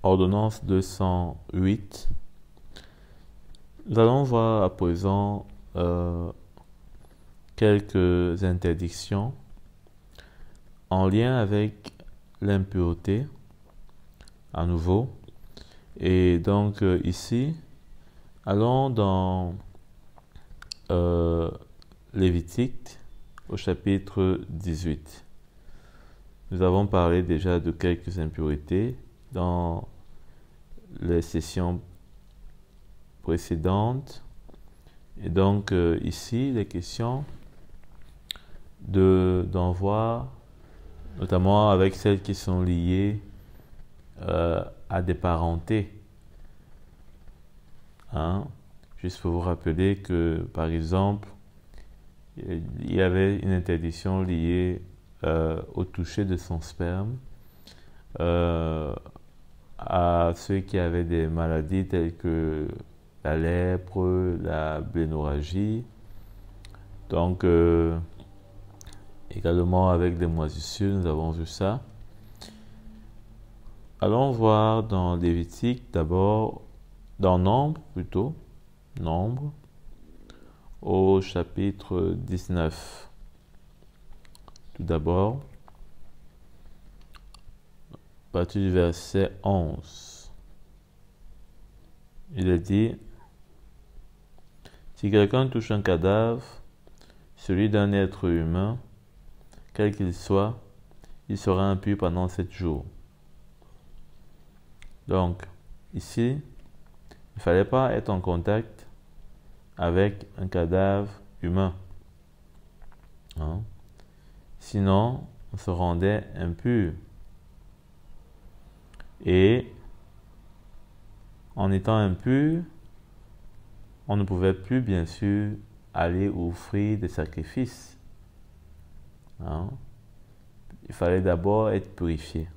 Ordonnance 208. Nous allons voir à présent quelques interdictions en lien avec l'impureté à nouveau. Et donc ici, allons dans Lévitique au chapitre 18. Nous avons parlé déjà de quelques impuretés dans les sessions précédentes. Et donc ici, il est question d'en voir, notamment avec celles qui sont liées à des parentés. Juste pour vous rappeler que, par exemple, il y avait une interdiction liée au toucher de son sperme à ceux qui avaient des maladies telles que la lèpre, la blénorragie, donc également avec des moisissures, nous avons vu ça. Allons voir dans Lévitique d'abord, dans Nombre plutôt, Nombre, au chapitre 19. Tout d'abord, à partir du verset 11, il est dit: si quelqu'un touche un cadavre, celui d'un être humain, quel qu'il soit, il sera impur pendant 7 jours. Donc, ici, il ne fallait pas être en contact avec un cadavre humain. Sinon, on se rendait impur. Et en étant impur, on ne pouvait plus, bien sûr, aller offrir des sacrifices. Il fallait d'abord être purifié.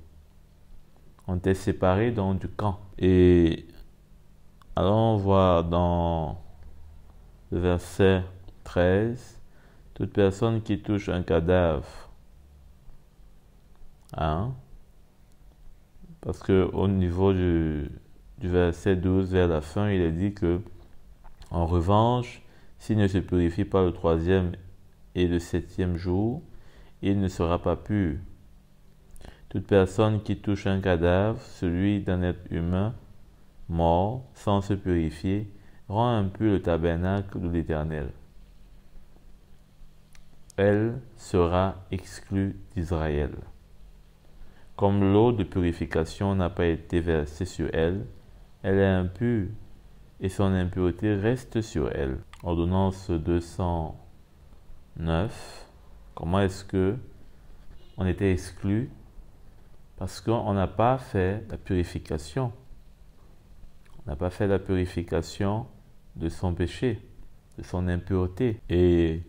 On était séparé donc du camp. Et allons voir dans le verset 13, toute personne qui touche un cadavre, parce que au niveau du verset 12 vers la fin, il est dit que, en revanche, s'il ne se purifie pas le 3e et le 7e jour, il ne sera pas pur. Toute personne qui touche un cadavre, celui d'un être humain mort, sans se purifier, rend impur le tabernacle de l'Éternel. Elle sera exclue d'Israël. Comme l'eau de purification n'a pas été versée sur elle, elle est impure et son impureté reste sur elle. Ordonnance 209. Comment est-ce que on était exclu? Parce qu'on n'a pas fait la purification. On n'a pas fait la purification de son péché, de son impureté. Et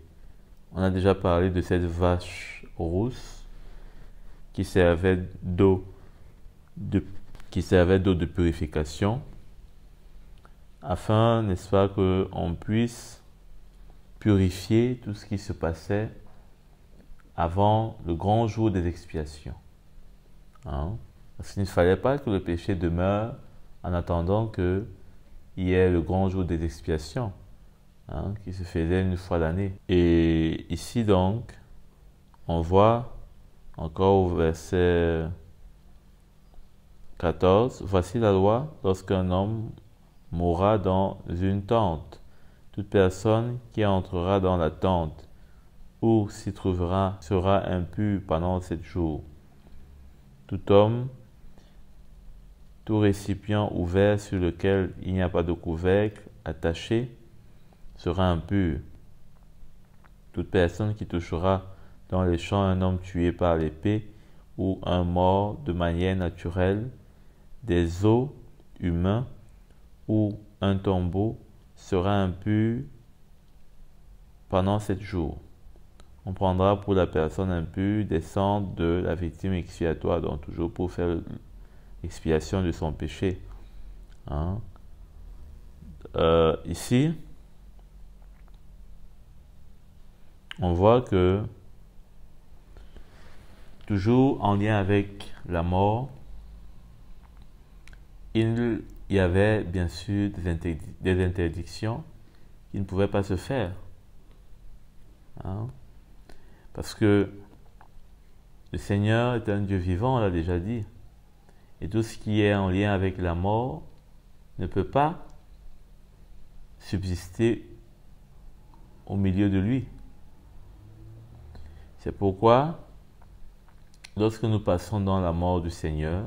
on a déjà parlé de cette vache rousse qui servait d'eau de purification, afin, n'est-ce pas, qu'on puisse purifier tout ce qui se passait avant le grand jour des expiations. Parce qu'il ne fallait pas que le péché demeure en attendant qu'il y ait le grand jour des expiations, qui se faisait une fois l'année. Et ici donc, on voit encore au verset 14, voici la loi: lorsqu'un homme mourra dans une tente, toute personne qui entrera dans la tente ou s'y trouvera sera impur pendant 7 jours. Tout homme, tout récipient ouvert sur lequel il n'y a pas de couvercle attaché sera impur. Toute personne qui touchera dans les champs un homme tué par l'épée ou un mort de manière naturelle, des os humains ou un tombeau sera impur pendant 7 jours. On prendra pour la personne impure des cendres de la victime expiatoire, donc toujours pour faire l'expiation de son péché. Ici, on voit que, toujours en lien avec la mort, il y avait bien sûr des interdictions qui ne pouvaient pas se faire. Hein? Parce que le Seigneur est un Dieu vivant, on l'a déjà dit. Et tout ce qui est en lien avec la mort ne peut pas subsister au milieu de lui. C'est pourquoi, lorsque nous passons dans la mort du Seigneur,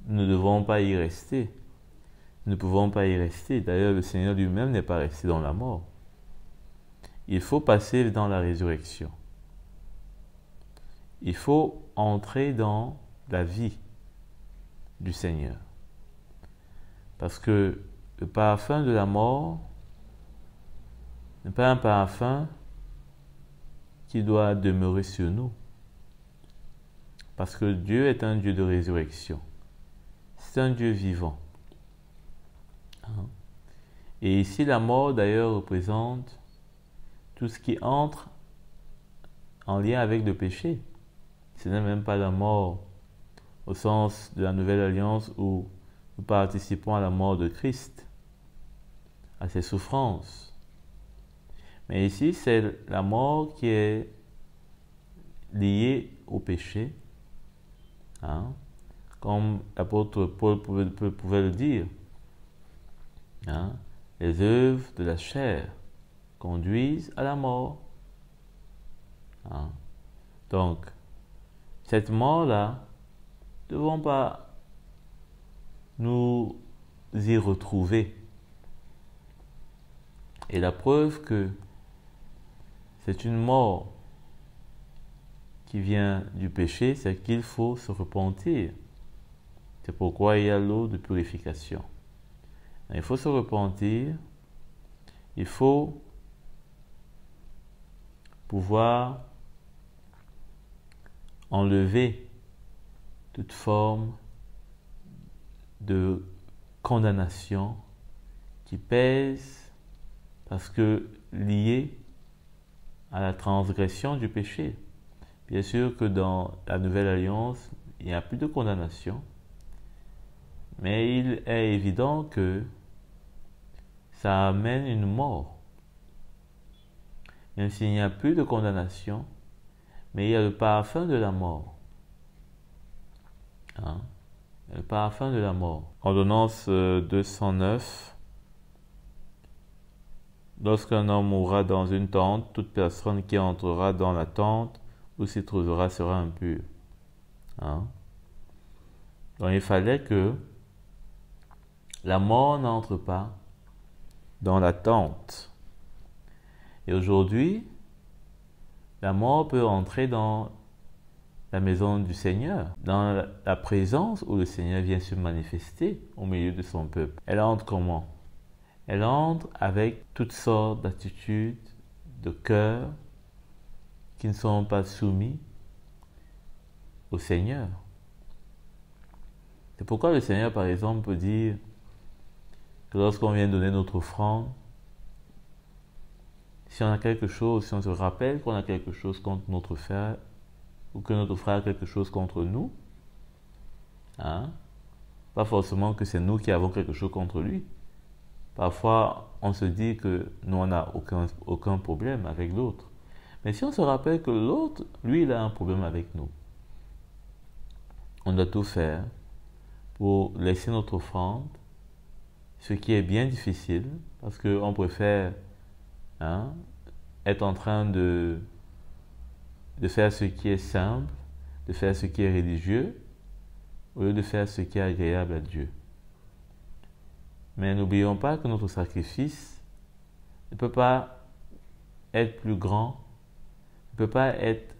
nous ne devons pas y rester. Nous ne pouvons pas y rester. D'ailleurs, le Seigneur lui-même n'est pas resté dans la mort. Il faut passer dans la résurrection. Il faut entrer dans la vie du Seigneur. Parce que le parfum de la mort n'est pas un parfum qui doit demeurer sur nous. Parce que Dieu est un Dieu de résurrection. C'est un Dieu vivant. Et ici, la mort d'ailleurs représente tout ce qui entre en lien avec le péché. Ce n'est même pas la mort au sens de la nouvelle alliance où nous participons à la mort de Christ, à ses souffrances. Mais ici, c'est la mort qui est liée au péché, hein, comme l'apôtre Paul pouvait le dire. Hein, les œuvres de la chair conduisent à la mort. Hein. Donc, cette mort-là, ne devons pas nous y retrouver. Et la preuve que c'est une mort qui vient du péché, c'est qu'il faut se repentir. C'est pourquoi il y a l'eau de purification. Il faut se repentir, il faut pouvoir enlever toute forme de condamnation qui pèse parce que liée à la transgression du péché. Bien sûr que dans la nouvelle alliance, il n'y a plus de condamnation, mais il est évident que ça amène une mort. Même s'il n'y a plus de condamnation, mais il y a le parfum de la mort. Hein? Le parfum de la mort. Ordonnance 209. Lorsqu'un homme mourra dans une tente, toute personne qui entrera dans la tente ou s'y trouvera sera impure. Hein? Donc il fallait que la mort n'entre pas dans la tente. Et aujourd'hui, la mort peut entrer dans la maison du Seigneur, dans la présence où le Seigneur vient se manifester au milieu de son peuple. Elle entre comment? Elle entre avec toutes sortes d'attitudes, de cœurs qui ne sont pas soumis au Seigneur. C'est pourquoi le Seigneur, par exemple, peut dire que lorsqu'on vient donner notre offrande, si on a quelque chose, si on se rappelle qu'on a quelque chose contre notre frère, ou que notre frère a quelque chose contre nous, hein, pas forcément que c'est nous qui avons quelque chose contre lui. Parfois, on se dit que nous, on n'a aucun problème avec l'autre. Mais si on se rappelle que l'autre, lui, il a un problème avec nous, on doit tout faire pour laisser notre offrande, ce qui est bien difficile, parce qu'on préfère être en train de faire ce qui est simple, de faire ce qui est religieux, au lieu de faire ce qui est agréable à Dieu. Mais n'oublions pas que notre sacrifice ne peut pas être plus grand, ne peut pas être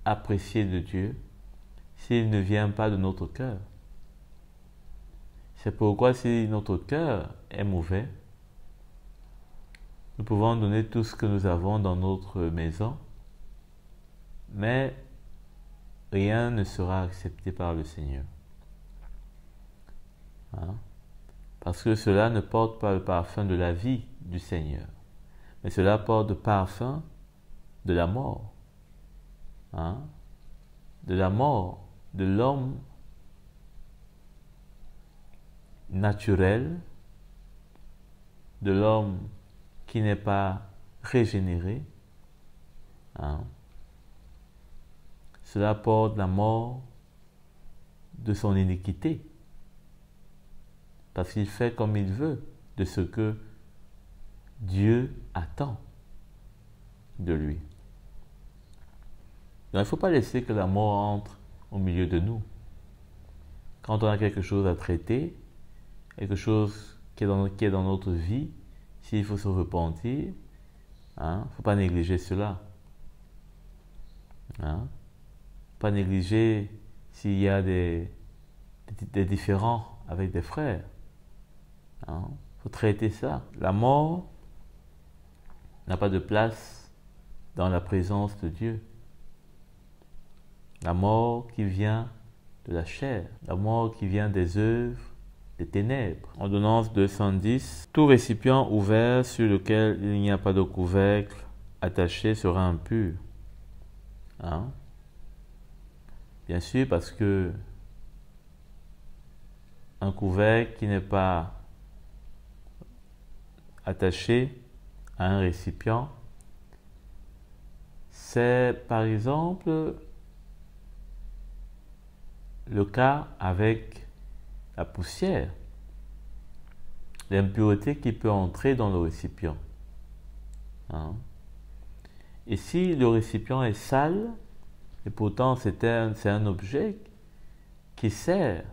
apprécié de Dieu s'il ne vient pas de notre cœur. C'est pourquoi si notre cœur est mauvais, nous pouvons donner tout ce que nous avons dans notre maison, mais rien ne sera accepté par le Seigneur. Hein? Parce que cela ne porte pas le parfum de la vie du Seigneur, mais cela porte le parfum de la mort. Hein? De la mort de l'homme naturel, de l'homme qui n'est pas régénéré. Hein? Cela porte la mort de son iniquité, parce qu'il fait comme il veut de ce que Dieu attend de lui. Donc il ne faut pas laisser que la mort entre au milieu de nous. Quand on a quelque chose à traiter, quelque chose qui est dans notre vie, s'il faut se repentir, il ne faut pas négliger cela. Pas négliger s'il y a des différends avec des frères. Faut traiter ça. La mort n'a pas de place dans la présence de Dieu. La mort qui vient de la chair, la mort qui vient des œuvres des ténèbres. Ordonnance 210. Tout récipient ouvert sur lequel il n'y a pas de couvercle attaché sera impur. Bien sûr, parce que un couvercle qui n'est pas attaché à un récipient, c'est par exemple le cas avec la poussière, l'impureté qui peut entrer dans le récipient. Et si le récipient est sale, et pourtant c'est un objet qui sert,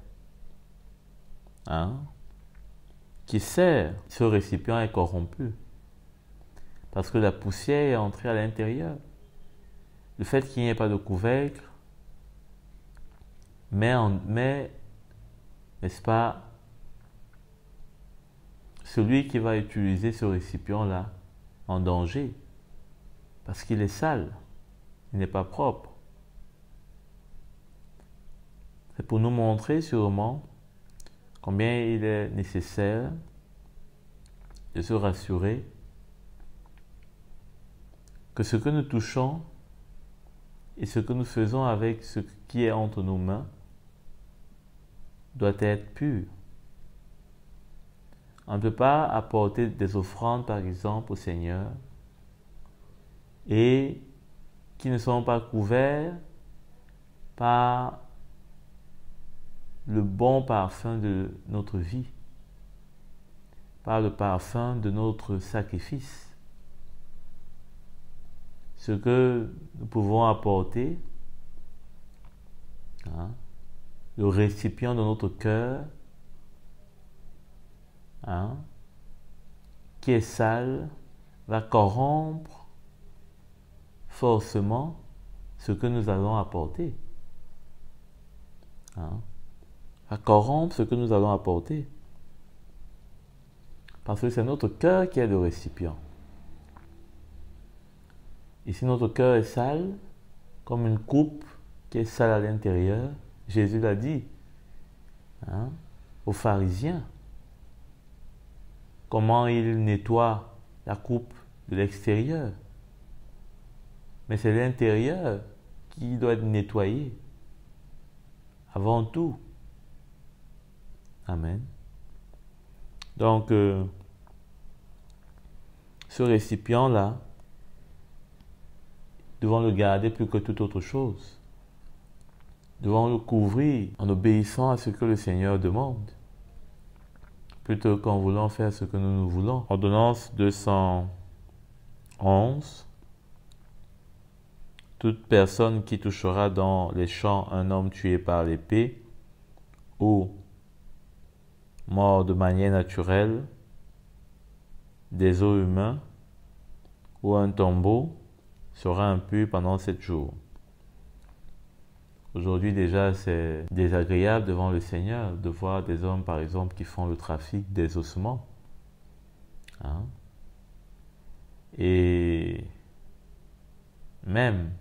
ce récipient est corrompu. Parce que la poussière est entrée à l'intérieur. Le fait qu'il n'y ait pas de couvercle met, n'est-ce pas, celui qui va utiliser ce récipient-là en danger. Parce qu'il est sale, il n'est pas propre. C'est pour nous montrer sûrement combien il est nécessaire de se rassurer que ce que nous touchons et ce que nous faisons avec ce qui est entre nos mains doit être pur. On ne peut pas apporter des offrandes, par exemple, au Seigneur et qui ne sont pas couverts par le bon parfum de notre vie, par le parfum de notre sacrifice. Ce que nous pouvons apporter, le récipient de notre cœur, qui est sale, va corrompre forcément ce que nous allons apporter. Va corrompre ce que nous allons apporter. Parce que c'est notre cœur qui est le récipient. Et si notre cœur est sale, comme une coupe qui est sale à l'intérieur, Jésus l'a dit aux pharisiens, comment il nettoie la coupe de l'extérieur. Mais c'est l'intérieur qui doit être nettoyé avant tout. Amen. Donc, ce récipient-là, devons le garder plus que toute autre chose. Devons le couvrir en obéissant à ce que le Seigneur demande, plutôt qu'en voulant faire ce que nous voulons. Ordonnance 211. Toute personne qui touchera dans les champs un homme tué par l'épée ou mort de manière naturelle, des os humains ou un tombeau sera impur pendant 7 jours. Aujourd'hui déjà, c'est désagréable devant le Seigneur de voir des hommes, par exemple, qui font le trafic des ossements. Et même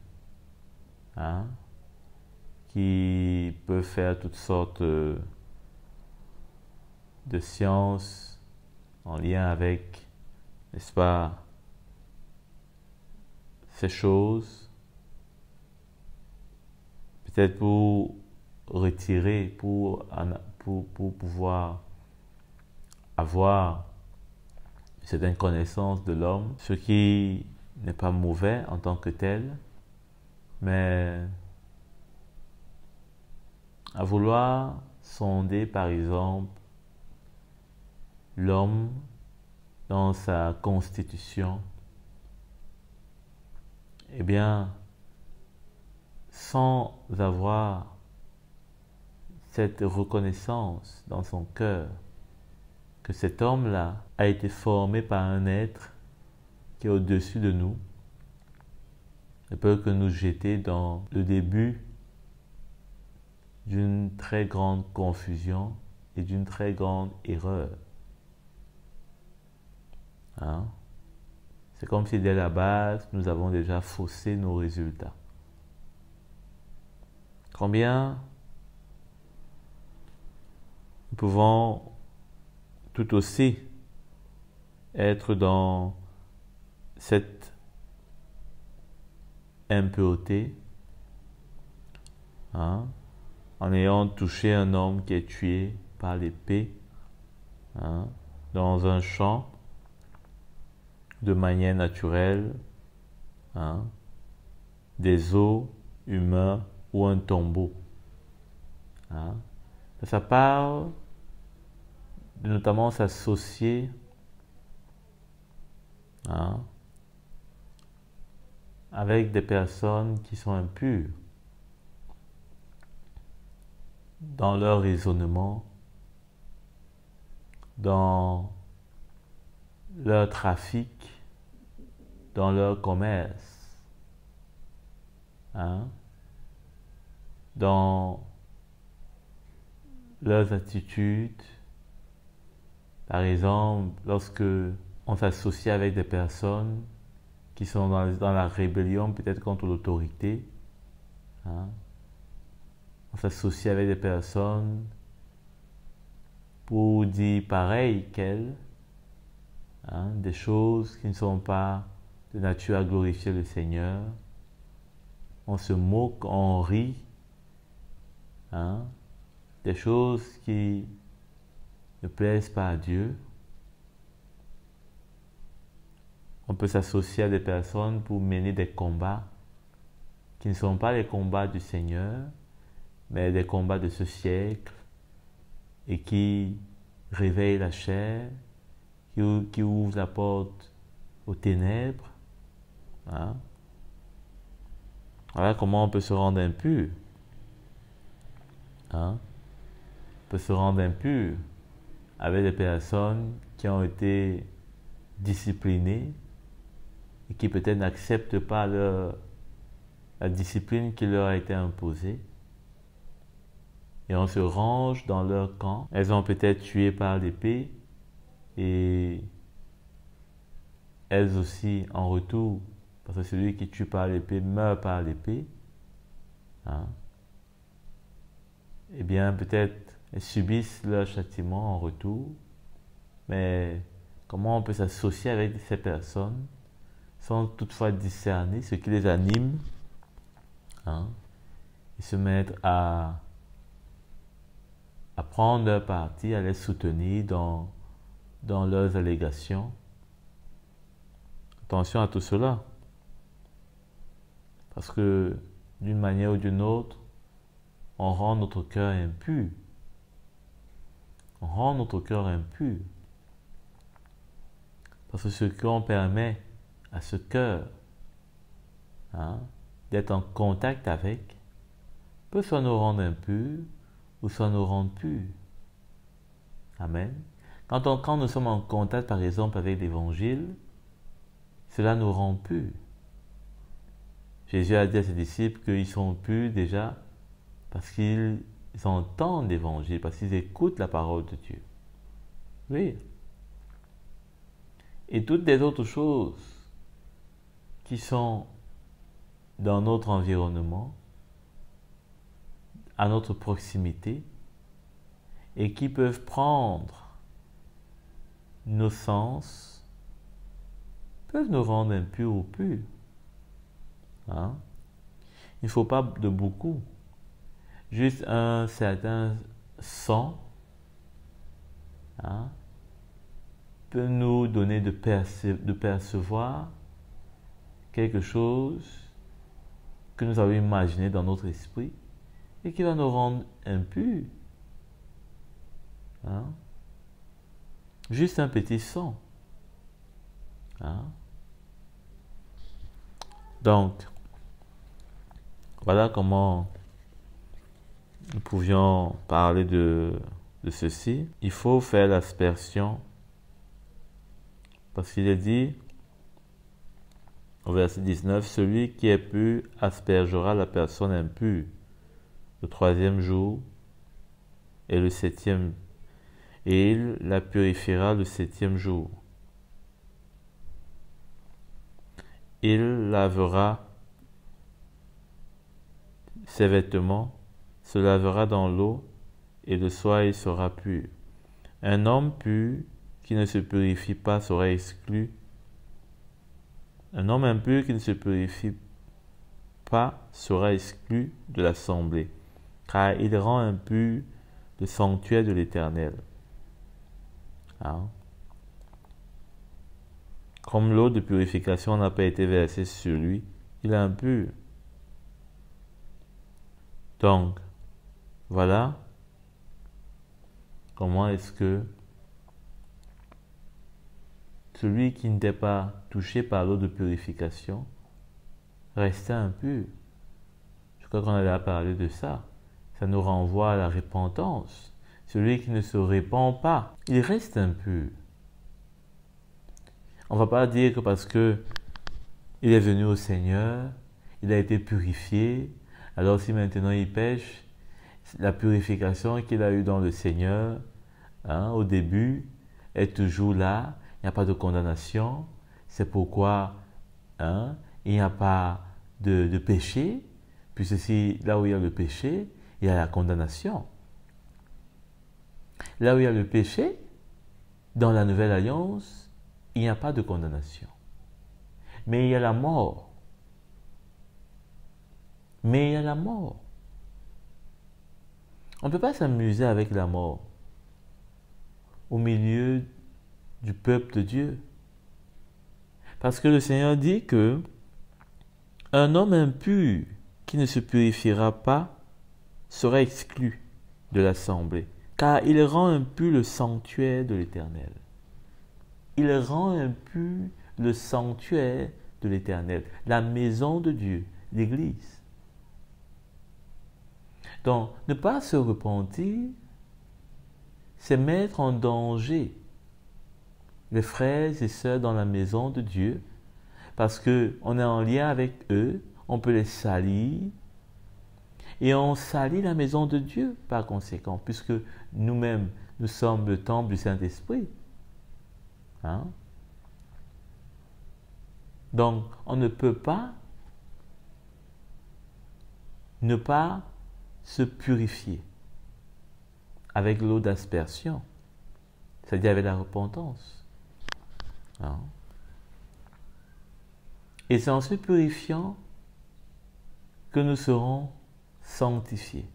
qui peuvent faire toutes sortes de sciences en lien avec, n'est-ce pas, ces choses, peut-être pour retirer, pour pouvoir avoir certaines connaissances de l'homme, ce qui n'est pas mauvais en tant que tel, mais à vouloir sonder par exemple l'homme dans sa constitution, eh bien, sans avoir cette reconnaissance dans son cœur que cet homme-là a été formé par un être qui est au-dessus de nous, ne peut que nous jeter dans le début d'une très grande confusion et d'une très grande erreur. Hein? C'est comme si dès la base, nous avons déjà faussé nos résultats. Combien nous pouvons tout aussi être dans cette impureté, hein, en ayant touché un homme qui est tué par l'épée, hein, dans un champ de manière naturelle, hein, des os humains ou un tombeau. Hein. Ça parle de notamment s'associer, hein, avec des personnes qui sont impures dans leur raisonnement, dans leur trafic, dans leur commerce, hein, dans leurs attitudes. Par exemple, lorsque on s'associe avec des personnes qui sont dans la rébellion peut-être contre l'autorité, hein, on s'associe avec des personnes pour dire pareil qu'elles, hein, des choses qui ne sont pas de nature à glorifier le Seigneur. On se moque, on rit, hein, des choses qui ne plaisent pas à Dieu. On peut s'associer à des personnes pour mener des combats qui ne sont pas les combats du Seigneur, mais des combats de ce siècle et qui réveillent la chair, qui ouvrent la porte aux ténèbres. Hein? Voilà comment on peut se rendre impur. Hein? On peut se rendre impur avec des personnes qui ont été disciplinées et qui peut-être n'acceptent pas la discipline qui leur a été imposée. Et on se range dans leur camp. Elles ont peut-être tué par l'épée et elles aussi en retour, parce que celui qui tue par l'épée meurt par l'épée. Hein? Eh bien, peut-être elles subissent leur châtiment en retour, mais comment on peut s'associer avec ces personnes sans toutefois discerner ce qui les anime, hein, et se mettre à prendre leur parti, à les soutenir dans leurs allégations. Attention à tout cela, parce que d'une manière ou d'une autre, on rend notre cœur impur. On rend notre cœur impur. Parce que ce qu'on permet à ce cœur, hein, d'être en contact avec, peut soit nous rendre impurs ou soit nous rendre purs. Amen. Quand nous sommes en contact, par exemple, avec l'Évangile, cela nous rend purs. Jésus a dit à ses disciples qu'ils sont purs déjà parce qu'ils entendent l'Évangile, parce qu'ils écoutent la parole de Dieu. Oui. Et toutes les autres choses qui sont dans notre environnement, à notre proximité, et qui peuvent prendre nos sens peuvent nous rendre impurs ou purs. Hein? Il ne faut pas de beaucoup. Juste un certain sang, hein, peut nous donner de percevoir quelque chose que nous avons imaginé dans notre esprit et qui va nous rendre impurs. Hein? Juste un petit sang. Hein? Donc, voilà comment nous pouvions parler de ceci. Il faut faire l'aspersion parce qu'il est dit au verset 19, « Celui qui est pur aspergera la personne impure le 3e jour et le 7e, et il la purifiera le 7e jour. Il lavera ses vêtements, se lavera dans l'eau, et le soir il sera pur. Un homme pur qui ne se purifie pas sera exclu. Un homme impur qui ne se purifie pas sera exclu de l'assemblée, car il rend impur le sanctuaire de l'Éternel. Hein? Comme l'eau de purification n'a pas été versée sur lui, il est impur. Donc, voilà comment est-ce que celui qui n'était pas touché par l'eau de purification restait impur. Je crois qu'on a déjà parlé de ça. Ça nous renvoie à la repentance. Celui qui ne se répand pas, il reste impur. On ne va pas dire que parce que il est venu au Seigneur, il a été purifié, alors si maintenant il pêche, la purification qu'il a eue dans le Seigneur, hein, au début, est toujours là, il n'y a pas de condamnation, c'est pourquoi hein, il n'y a pas de péché, puisque si, là où il y a le péché, il y a la condamnation. Là où il y a le péché, dans la Nouvelle Alliance, il n'y a pas de condamnation. Mais il y a la mort. Mais il y a la mort. On ne peut pas s'amuser avec la mort au milieu du peuple de Dieu. Parce que le Seigneur dit que un homme impur qui ne se purifiera pas sera exclu de l'assemblée, car il rend impur le sanctuaire de l'Éternel. Il rend impur le sanctuaire de l'Éternel, la maison de Dieu, l'Église. Donc, ne pas se repentir, c'est mettre en danger les frères et sœurs dans la maison de Dieu, parce qu'on est en lien avec eux, on peut les salir, et on salit la maison de Dieu par conséquent, puisque nous-mêmes, nous sommes le temple du Saint-Esprit. Hein? Donc, on ne peut pas ne pas se purifier avec l'eau d'aspersion, c'est-à-dire avec la repentance. Hein? Et c'est en se purifiant que nous serons sanctifiés.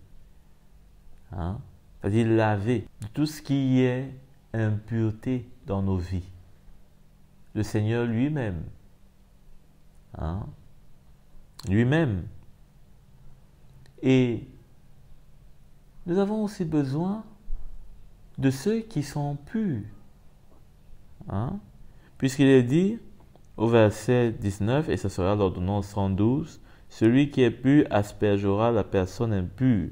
Hein? C'est-à-dire lavés de tout ce qui est impureté dans nos vies. Le Seigneur lui-même, hein? Lui-même. Et nous avons aussi besoin de ceux qui sont purs. Hein? Puisqu'il est dit au verset 19, et ce sera l'ordonnance 112, « Celui qui est pur aspergera la personne impure. »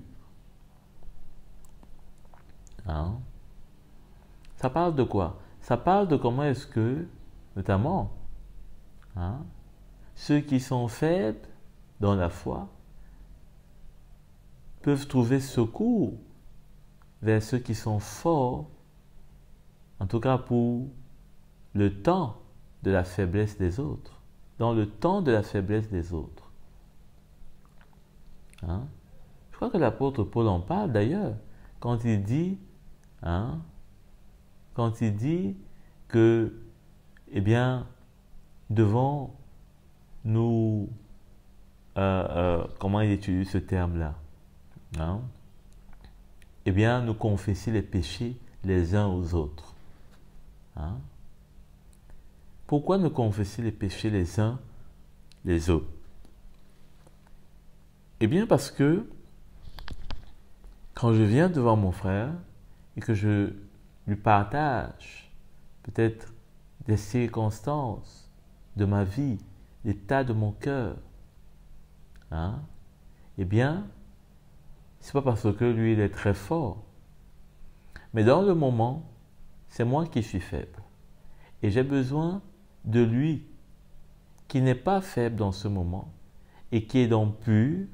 Hein? Ça parle de quoi? Ça parle de comment est-ce que, notamment, hein, ceux qui sont faibles dans la foi peuvent trouver secours vers ceux qui sont forts, en tout cas pour le temps de la faiblesse des autres, dans le temps de la faiblesse des autres. Hein? Je crois que l'apôtre Paul en parle d'ailleurs, quand il dit que, eh bien, devons nous, comment il utilise ce terme-là, hein? Eh bien, nous confesser les péchés les uns aux autres. Hein? Pourquoi nous confesser les péchés les uns les autres? Eh bien, parce que quand je viens devant mon frère et que je lui partage peut-être des circonstances de ma vie, l'état de mon cœur, hein, eh bien, c'est pas parce que lui il est très fort, mais dans le moment, c'est moi qui suis faible et j'ai besoin de lui qui n'est pas faible dans ce moment et qui est donc pur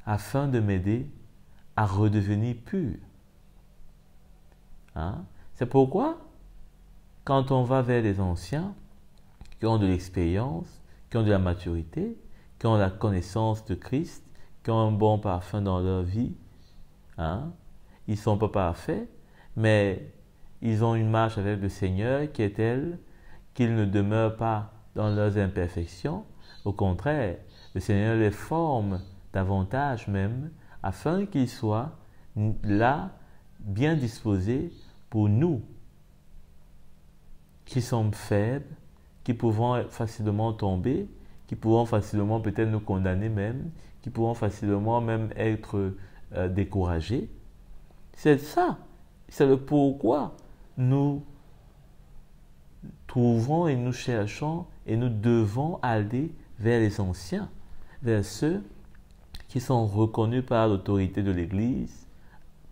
afin de m'aider à redevenir pur. Hein? C'est pourquoi quand on va vers les anciens qui ont de l'expérience, qui ont de la maturité, qui ont la connaissance de Christ, qui ont un bon parfum dans leur vie, hein? Ils ne sont pas parfaits, mais ils ont une marche avec le Seigneur qui est telle qu'ils ne demeurent pas dans leurs imperfections. Au contraire, le Seigneur les forme davantage même, afin qu'ils soient là, bien disposés pour nous, qui sommes faibles, qui pouvons facilement tomber, qui pouvons facilement peut-être nous condamner même, qui pouvons facilement même être découragés. C'est ça, c'est le pourquoi nous trouvons et nous cherchons et nous devons aller vers les anciens, vers ceux qui sont reconnus par l'autorité de l'Église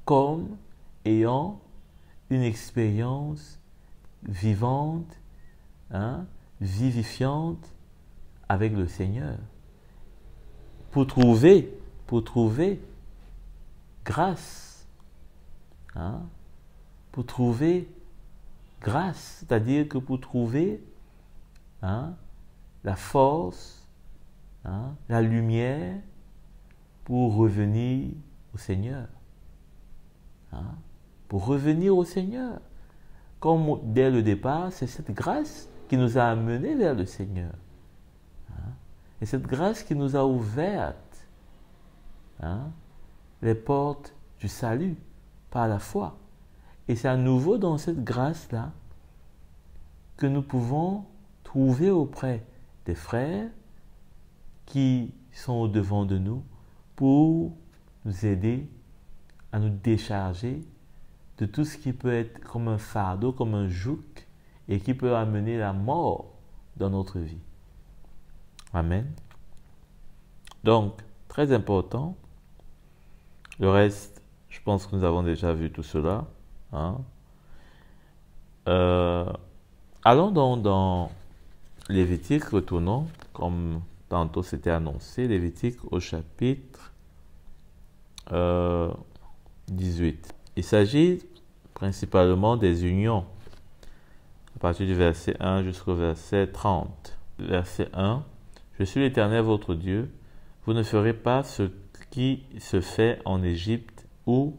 comme ayant une expérience vivante, hein, vivifiante avec le Seigneur. Pour trouver grâce. Hein, pour trouver grâce, c'est-à-dire que pour trouver, hein, la force, hein, la lumière pour revenir au Seigneur. Hein, pour revenir au Seigneur. Comme dès le départ, c'est cette grâce qui nous a amenés vers le Seigneur. Hein, et cette grâce qui nous a ouvertes, hein, les portes du salut par la foi. Et c'est à nouveau dans cette grâce-là que nous pouvons trouver auprès des frères qui sont au-devant de nous pour nous aider à nous décharger de tout ce qui peut être comme un fardeau, comme un joug, et qui peut amener la mort dans notre vie. Amen. Donc, très important. Le reste, je pense que nous avons déjà vu tout cela. Hein? Allons donc dans Lévitique, retournons, comme tantôt c'était annoncé, Lévitique au chapitre 18. Il s'agit principalement des unions, à partir du verset 1 jusqu'au verset 30. Verset 1. Je suis l'Éternel votre Dieu, vous ne ferez pas ce qui se fait en Égypte où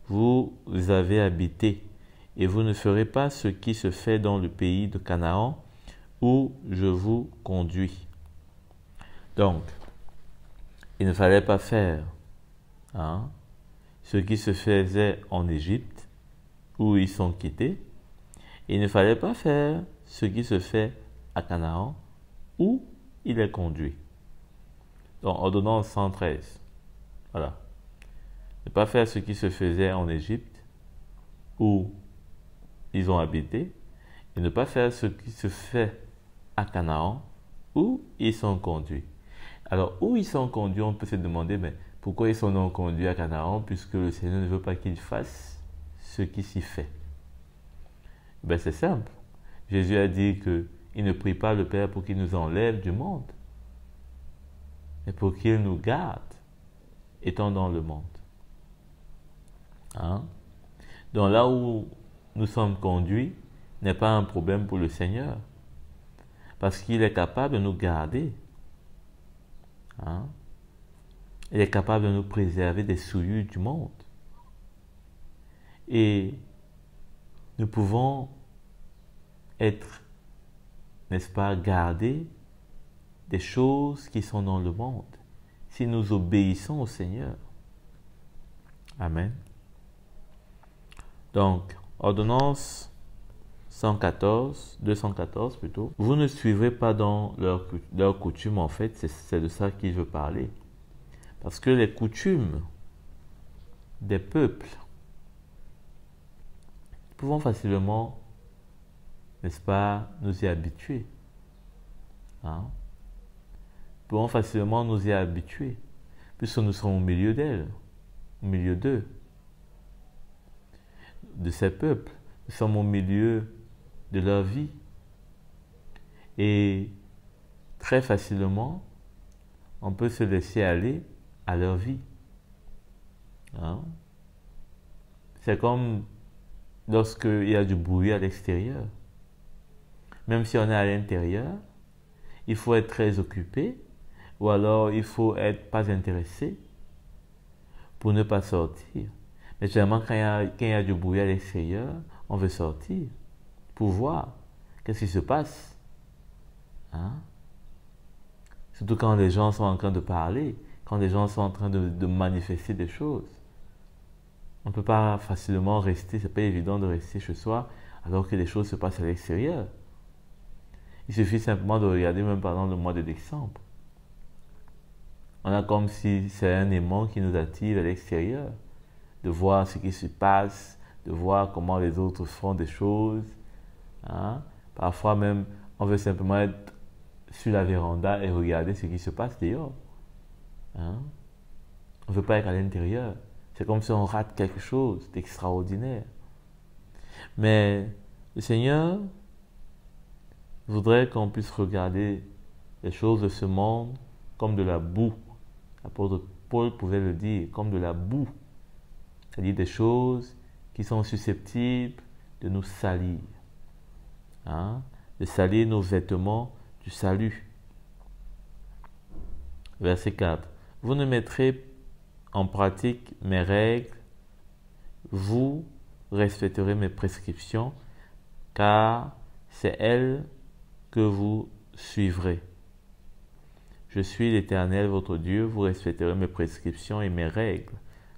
vous avez habité, et vous ne ferez pas ce qui se fait dans le pays de Canaan où je vous conduis. Donc, il ne fallait pas faire, hein, ce qui se faisait en Égypte où ils sont quittés. Il ne fallait pas faire ce qui se fait à Canaan où il est conduit. Donc, ordonnance 113. Voilà. Ne pas faire ce qui se faisait en Égypte où ils ont habité, et ne pas faire ce qui se fait à Canaan où ils sont conduits. Alors, où ils sont conduits, on peut se demander, mais pourquoi ils sont donc conduits à Canaan puisque le Seigneur ne veut pas qu'ils fassent ce qui s'y fait? Ben, c'est simple. Jésus a dit qu'il ne prie pas le Père pour qu'il nous enlève du monde, mais pour qu'il nous garde étant dans le monde. Hein? Donc là où nous sommes conduits n'est pas un problème pour le Seigneur, parce qu'il est capable de nous garder. Hein? Il est capable de nous préserver des souillures du monde. Et nous pouvons être, n'est-ce pas, garder des choses qui sont dans le monde si nous obéissons au Seigneur. Amen. Donc, ordonnance 214 plutôt. Vous ne suivrez pas dans leurs coutumes, en fait, c'est de ça qu'il veut parler. Parce que les coutumes des peuples, nous pouvons facilement, n'est-ce pas, nous y habituer. Hein? Nous pouvons facilement nous y habituer, puisque nous sommes au milieu d'elles, au milieu d'eux, de ces peuples. Nous sommes au milieu de leur vie. Et très facilement, on peut se laisser aller à leur vie. Hein? C'est comme lorsqu'il y a du bruit à l'extérieur. Même si on est à l'intérieur, il faut être très occupé ou alors il faut être pas intéressé pour ne pas sortir. Mais généralement, quand il y a du bruit à l'extérieur, on veut sortir pour voir qu'est-ce qui se passe. Hein? Surtout quand les gens sont en train de parler, quand les gens sont en train de manifester des choses. On ne peut pas facilement rester, c'est pas évident de rester chez soi alors que les choses se passent à l'extérieur. Il suffit simplement de regarder même pendant le mois de décembre. On a comme si c'est un aimant qui nous attire à l'extérieur, de voir ce qui se passe, de voir comment les autres font des choses. Hein? Parfois même, on veut simplement être sur la véranda et regarder ce qui se passe dehors. Hein? On ne veut pas être à l'intérieur. C'est comme si on rate quelque chose d'extraordinaire. Mais le Seigneur voudrait qu'on puisse regarder les choses de ce monde comme de la boue. L'apôtre Paul pouvait le dire, comme de la boue. C'est-à-dire des choses qui sont susceptibles de nous salir. Hein? De salir nos vêtements du salut. Verset 4. Vous ne mettrez en pratique mes règles, vous respecterez mes prescriptions, car c'est elles que vous suivrez. Je suis l'Éternel, votre Dieu, vous respecterez mes prescriptions et mes règles.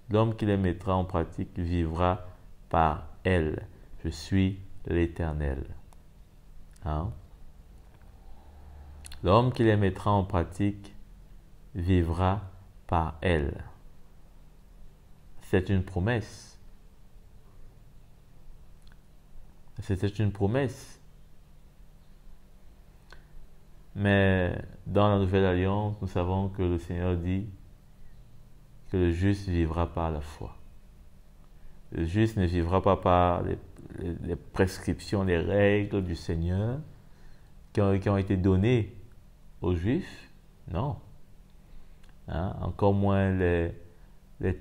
L'homme qui les mettra en pratique vivra par elles. Je suis l'Éternel. Hein? L'homme qui les mettra en pratique vivra par elles. C'est une promesse. C'était une promesse. Mais dans la Nouvelle Alliance, nous savons que le Seigneur dit que le juste vivra par la foi. Le juste ne vivra pas par les prescriptions, les règles du Seigneur qui ont été données aux Juifs. Non. Hein? Encore moins les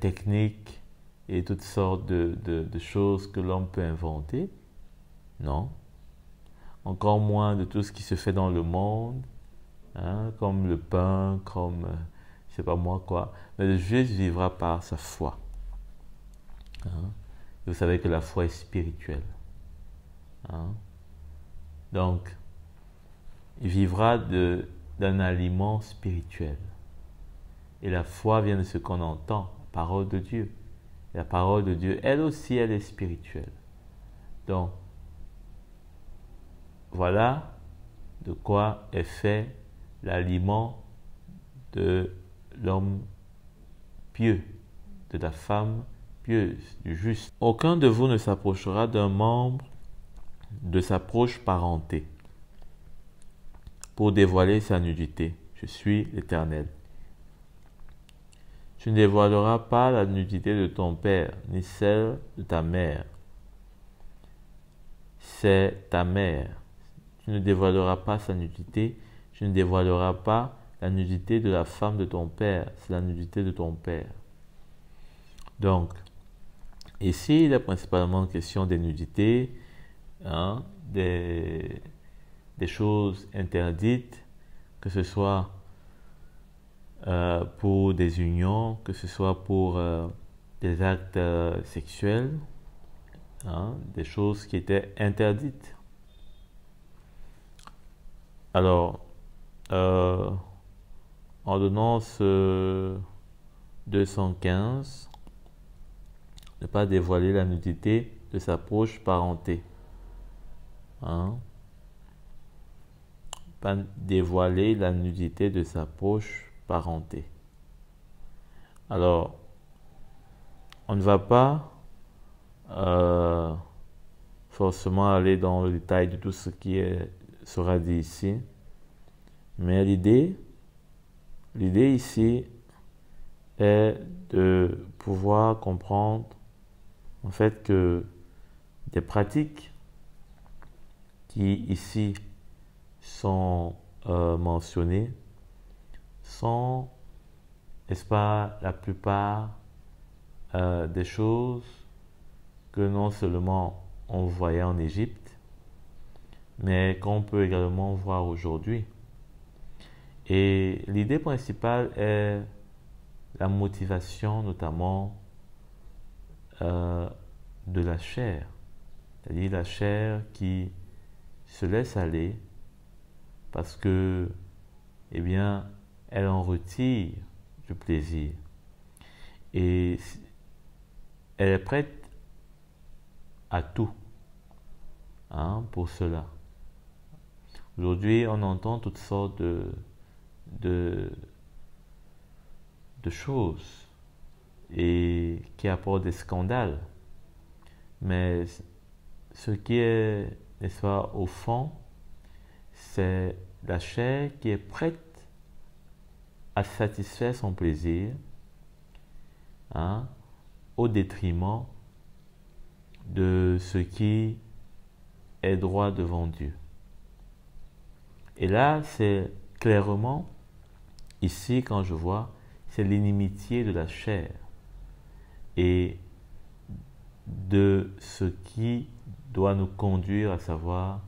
techniques et toutes sortes de choses que l'homme peut inventer. Non. Encore moins de tout ce qui se fait dans le monde, hein, comme le pain, comme je sais pas moi quoi. Mais le juste vivra par sa foi. Hein. Vous savez que la foi est spirituelle. Hein. Donc, il vivra d'un aliment spirituel. Et la foi vient de ce qu'on entend, la parole de Dieu. Et la parole de Dieu, elle aussi, elle est spirituelle. Donc, voilà de quoi est fait l'aliment de l'homme pieux, de la femme pieuse, du juste. Aucun de vous ne s'approchera d'un membre de sa proche parenté pour dévoiler sa nudité. Je suis l'Éternel. Tu ne dévoileras pas la nudité de ton père, ni celle de ta mère. C'est ta mère. Tu ne dévoileras pas sa nudité. Tu ne dévoileras pas la nudité de la femme de ton père. C'est la nudité de ton père. Donc, ici, il est principalement question des nudités, hein, des choses interdites, que ce soit pour des unions, que ce soit pour des actes sexuels, hein, des choses qui étaient interdites. Alors, ordonnance 215, ne pas dévoiler la nudité de sa proche parenté. Hein? Pas dévoiler la nudité de sa proche parenté. Alors, on ne va pas forcément aller dans le détail de tout ce qui sera dit ici, mais l'idée ici est de pouvoir comprendre en fait que des pratiques qui ici sont mentionnées sont, n'est-ce pas, la plupart des choses que non seulement on voyait en Égypte, mais qu'on peut également voir aujourd'hui. Et l'idée principale est la motivation notamment de la chair, c'est-à-dire la chair qui se laisse aller parce que, eh bien, elle en retire du plaisir et elle est prête à tout, hein, pour cela. Aujourd'hui, on entend toutes sortes de choses et qui apportent des scandales. Mais ce qui est, n'est-ce pas, au fond, c'est la chair qui est prête à satisfaire son plaisir, hein, au détriment de ce qui est droit devant Dieu. Et là, c'est clairement, ici, quand je vois, c'est l'inimitié de la chair et de ce qui doit nous conduire à savoir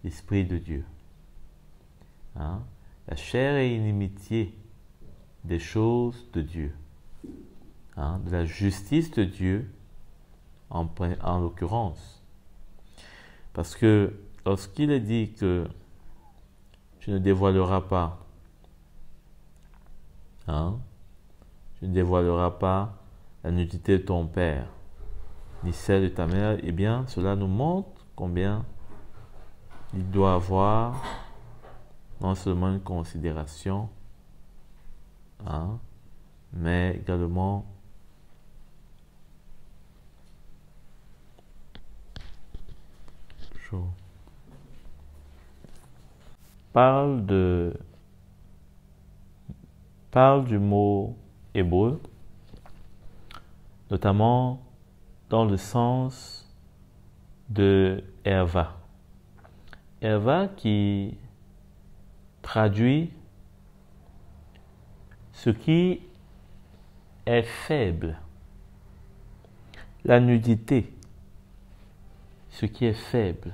l'Esprit de Dieu. Hein? La chair est inimitié des choses de Dieu, hein? De la justice de Dieu en l'occurrence. Parce que lorsqu'il est dit que tu ne dévoileras pas, hein? Tu ne dévoileras pas la nudité de ton père, ni celle de ta mère, eh bien, cela nous montre combien il doit avoir non seulement une considération, hein, mais également parle du mot hébreu, notamment dans le sens de Herva. Herva qui traduit ce qui est faible, la nudité, ce qui est faible.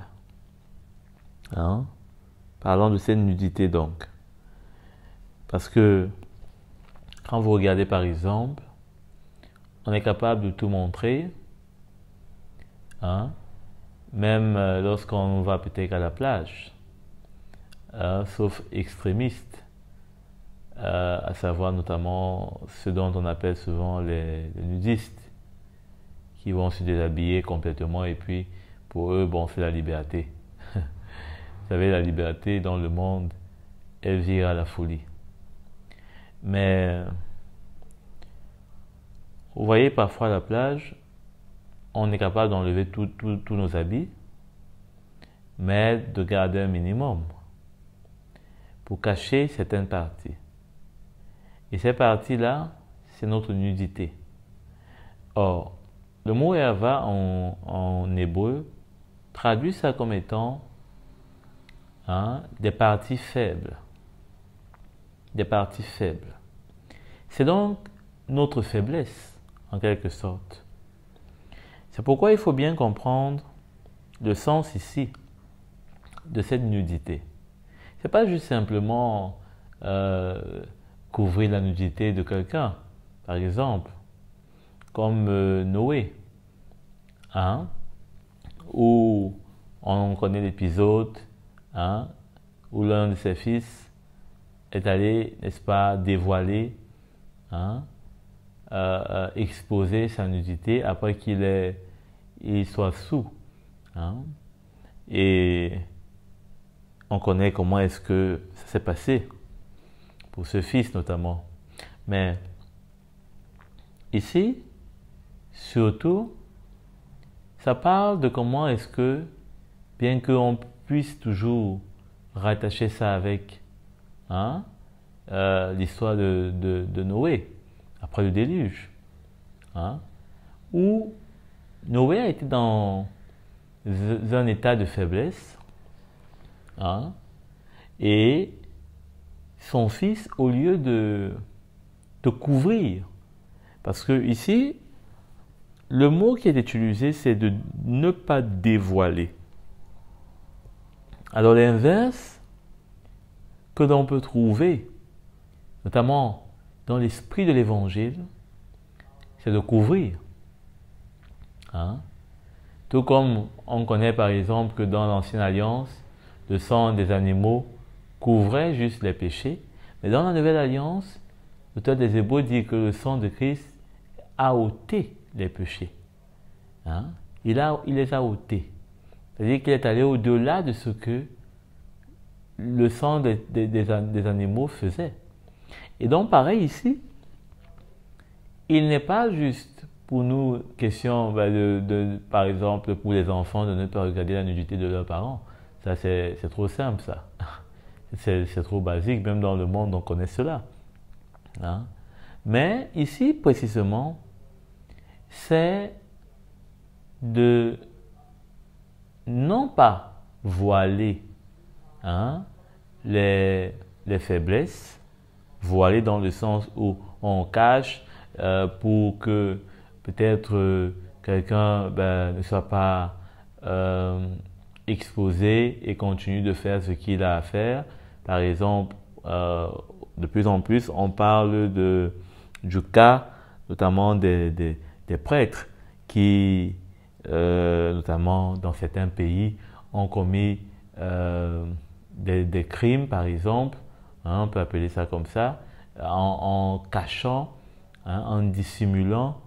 Hein? Parlons de cette nudité donc. Parce que quand vous regardez par exemple, on est capable de tout montrer, hein? Même lorsqu'on va peut-être à la plage, sauf extrémistes, à savoir notamment ceux dont on appelle souvent les nudistes, qui vont se déshabiller complètement et puis pour eux, bon, c'est la liberté. Vous savez, la liberté dans le monde, elle vire à la folie. Mais vous voyez, parfois à la plage, on est capable d'enlever tous nos habits, mais de garder un minimum pour cacher certaines parties. Et ces parties-là, c'est notre nudité. Or, le mot Herva en hébreu traduit ça comme étant, hein, des parties faibles. Des parties faibles. C'est donc notre faiblesse, en quelque sorte. C'est pourquoi il faut bien comprendre le sens ici de cette nudité. Ce n'est pas juste simplement couvrir la nudité de quelqu'un, par exemple, comme Noé, hein, où on connaît l'épisode, hein, où l'un de ses fils est allé, n'est-ce pas, dévoiler, hein, exposer sa nudité après il soit sous. Hein. Et on connaît comment est-ce que ça s'est passé pour ce fils notamment. Mais ici, surtout, ça parle de comment est-ce que, bien qu'on puisse toujours rattacher ça avec hein, l'histoire de Noé, après le déluge, hein, où Noé a été dans un état de faiblesse, hein, et son fils, au lieu de couvrir, parce que ici, le mot qui est utilisé, c'est de ne pas dévoiler. Alors l'inverse que l'on peut trouver, notamment dans l'esprit de l'évangile, c'est de couvrir. Hein? Tout comme on connaît par exemple que dans l'Ancienne Alliance, le sang des animaux couvrait juste les péchés, mais dans la Nouvelle Alliance, l'auteur des Hébreux dit que le sang de Christ a ôté les péchés. Hein? Il les a ôtés. C'est-à-dire qu'il est allé au-delà de ce que le sang des animaux faisait. Et donc, pareil ici, il n'est pas juste pour nous question, par exemple, pour les enfants, de ne pas regarder la nudité de leurs parents. Ça, c'est trop simple, ça. C'est trop basique, même dans le monde, on connaît cela. Hein? Mais ici, précisément, c'est de non pas voiler hein, les faiblesses, voiler dans le sens où on cache pour que peut-être quelqu'un ne soit pas exposé et continue de faire ce qu'il a à faire. Par exemple, de plus en plus, on parle du cas notamment des prêtres qui, notamment dans certains pays, ont commis des crimes, par exemple, hein, on peut appeler ça comme ça, en cachant, hein, en dissimulant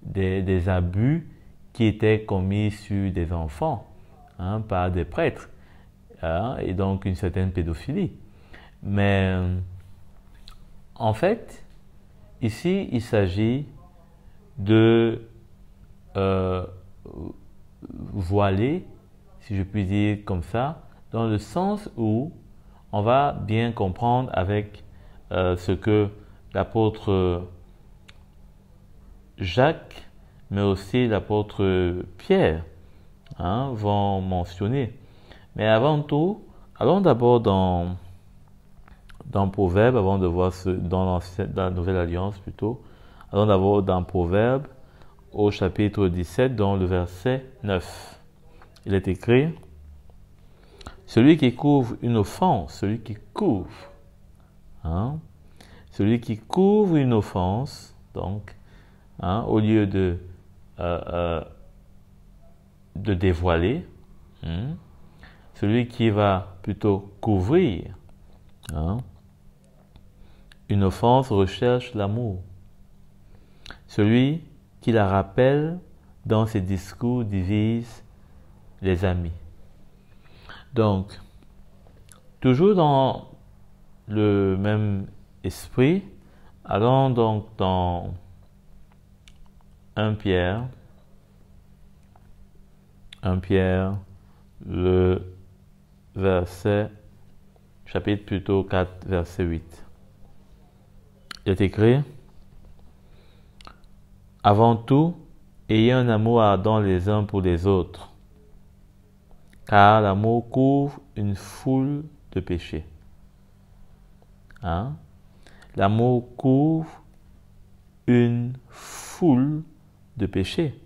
des abus qui étaient commis sur des enfants hein, par des prêtres, hein, et donc une certaine pédophilie. Mais en fait, ici, il s'agit de voiler, si je puis dire comme ça, dans le sens où on va bien comprendre avec ce que l'apôtre Jacques, mais aussi l'apôtre Pierre hein, vont mentionner. Mais avant tout, allons d'abord dans Proverbe, avant de voir dans la Nouvelle Alliance plutôt, allons d'abord dans Proverbe, au chapitre 17, dans le verset 9. Il est écrit, « Celui qui couvre une offense, celui qui couvre, hein, celui qui couvre une offense, donc, hein, au lieu de dévoiler, hein, celui qui va plutôt couvrir, hein, une offense recherche l'amour. Celui qui la rappelle dans ses discours divise les amis. » Donc, toujours dans le même esprit, allons donc dans 1 Pierre, le chapitre plutôt 4, verset 8. Il est écrit, « Avant tout, ayez un amour ardent les uns pour les autres, car l'amour couvre une foule de péchés. » Hein? L'amour couvre une foule de péchés.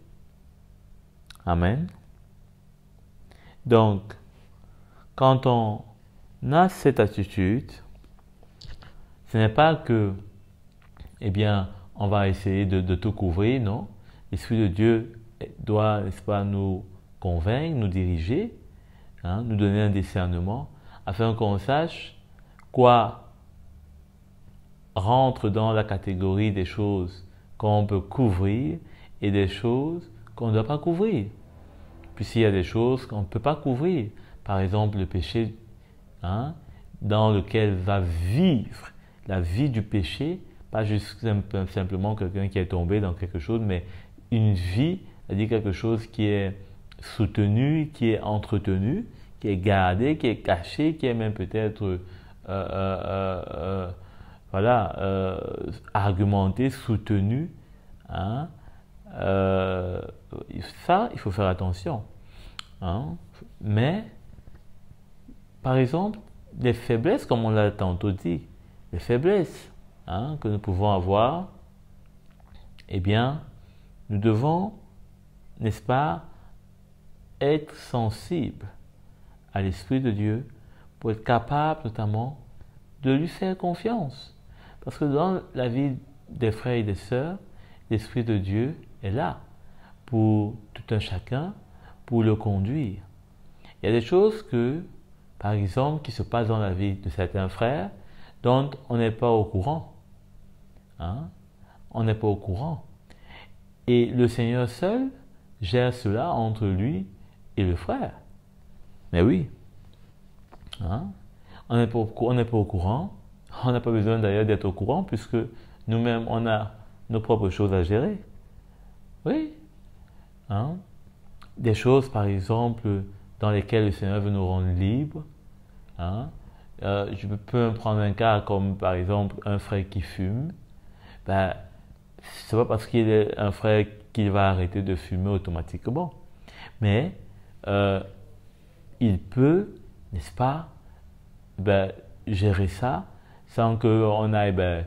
Amen. Donc, quand on a cette attitude, ce n'est pas que, eh bien, on va essayer de tout couvrir, non. L'Esprit de Dieu doit, n'est-ce pas, nous convaincre, nous diriger, hein, nous donner un discernement, afin qu'on sache quoi rentre dans la catégorie des choses qu'on peut couvrir et des choses qu'on ne doit pas couvrir. Puisqu'il y a des choses qu'on ne peut pas couvrir. Par exemple, le péché, dans lequel va vivre la vie du péché, pas juste simplement quelqu'un qui est tombé dans quelque chose, mais une vie, c'est-à-dire quelque chose qui est soutenu, qui est entretenu, qui est gardé, qui est caché, qui est même peut-être argumenté, soutenu. Ça, il faut faire attention. Mais, par exemple, les faiblesses, comme on l'a tantôt dit, les faiblesses que nous pouvons avoir, eh bien, nous devons, n'est-ce pas, être sensibles à l'Esprit de Dieu pour être capables notamment de lui faire confiance. Parce que dans la vie des frères et des sœurs, l'Esprit de Dieu est là pour tout un chacun, pour le conduire. Il y a des choses que, par exemple, qui se passent dans la vie de certains frères dont on n'est pas au courant. On n'est pas au courant. Et le Seigneur seul gère cela entre lui et le frère. Mais oui. On n'est pas au courant. On n'a pas besoin d'ailleurs d'être au courant puisque nous-mêmes, on a nos propres choses à gérer. Oui. Des choses, par exemple, dans lesquelles le Seigneur veut nous rendre libres. Je peux prendre un cas comme, par exemple, un frère qui fume. C'est pas parce qu'il est un frère qu'il va arrêter de fumer automatiquement. Mais il peut, n'est-ce pas, gérer ça sans qu'on aille,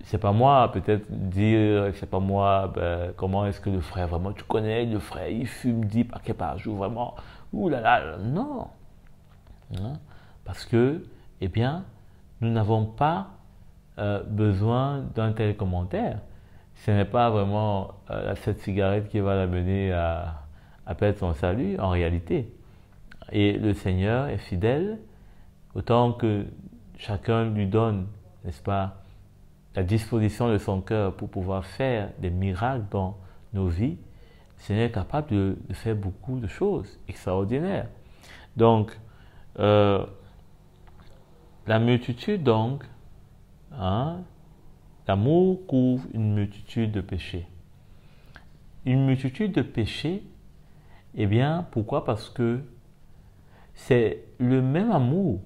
c'est pas moi, peut-être dire, c'est pas moi, comment est-ce que le frère, vraiment, tu connais, le frère, il fume 10 paquets par jour, vraiment, ouh là là, non. Parce que, eh bien, nous n'avons pas besoin d'un tel commentaire. Ce n'est pas vraiment cette cigarette qui va l'amener à perdre son salut, en réalité. Et le Seigneur est fidèle, autant que chacun lui donne, n'est-ce pas, la disposition de son cœur pour pouvoir faire des miracles dans nos vies. Le Seigneur est capable de faire beaucoup de choses extraordinaires. Donc, la multitude, donc, l'amour couvre une multitude de péchés. Une multitude de péchés, eh bien, pourquoi? Parce que c'est le même amour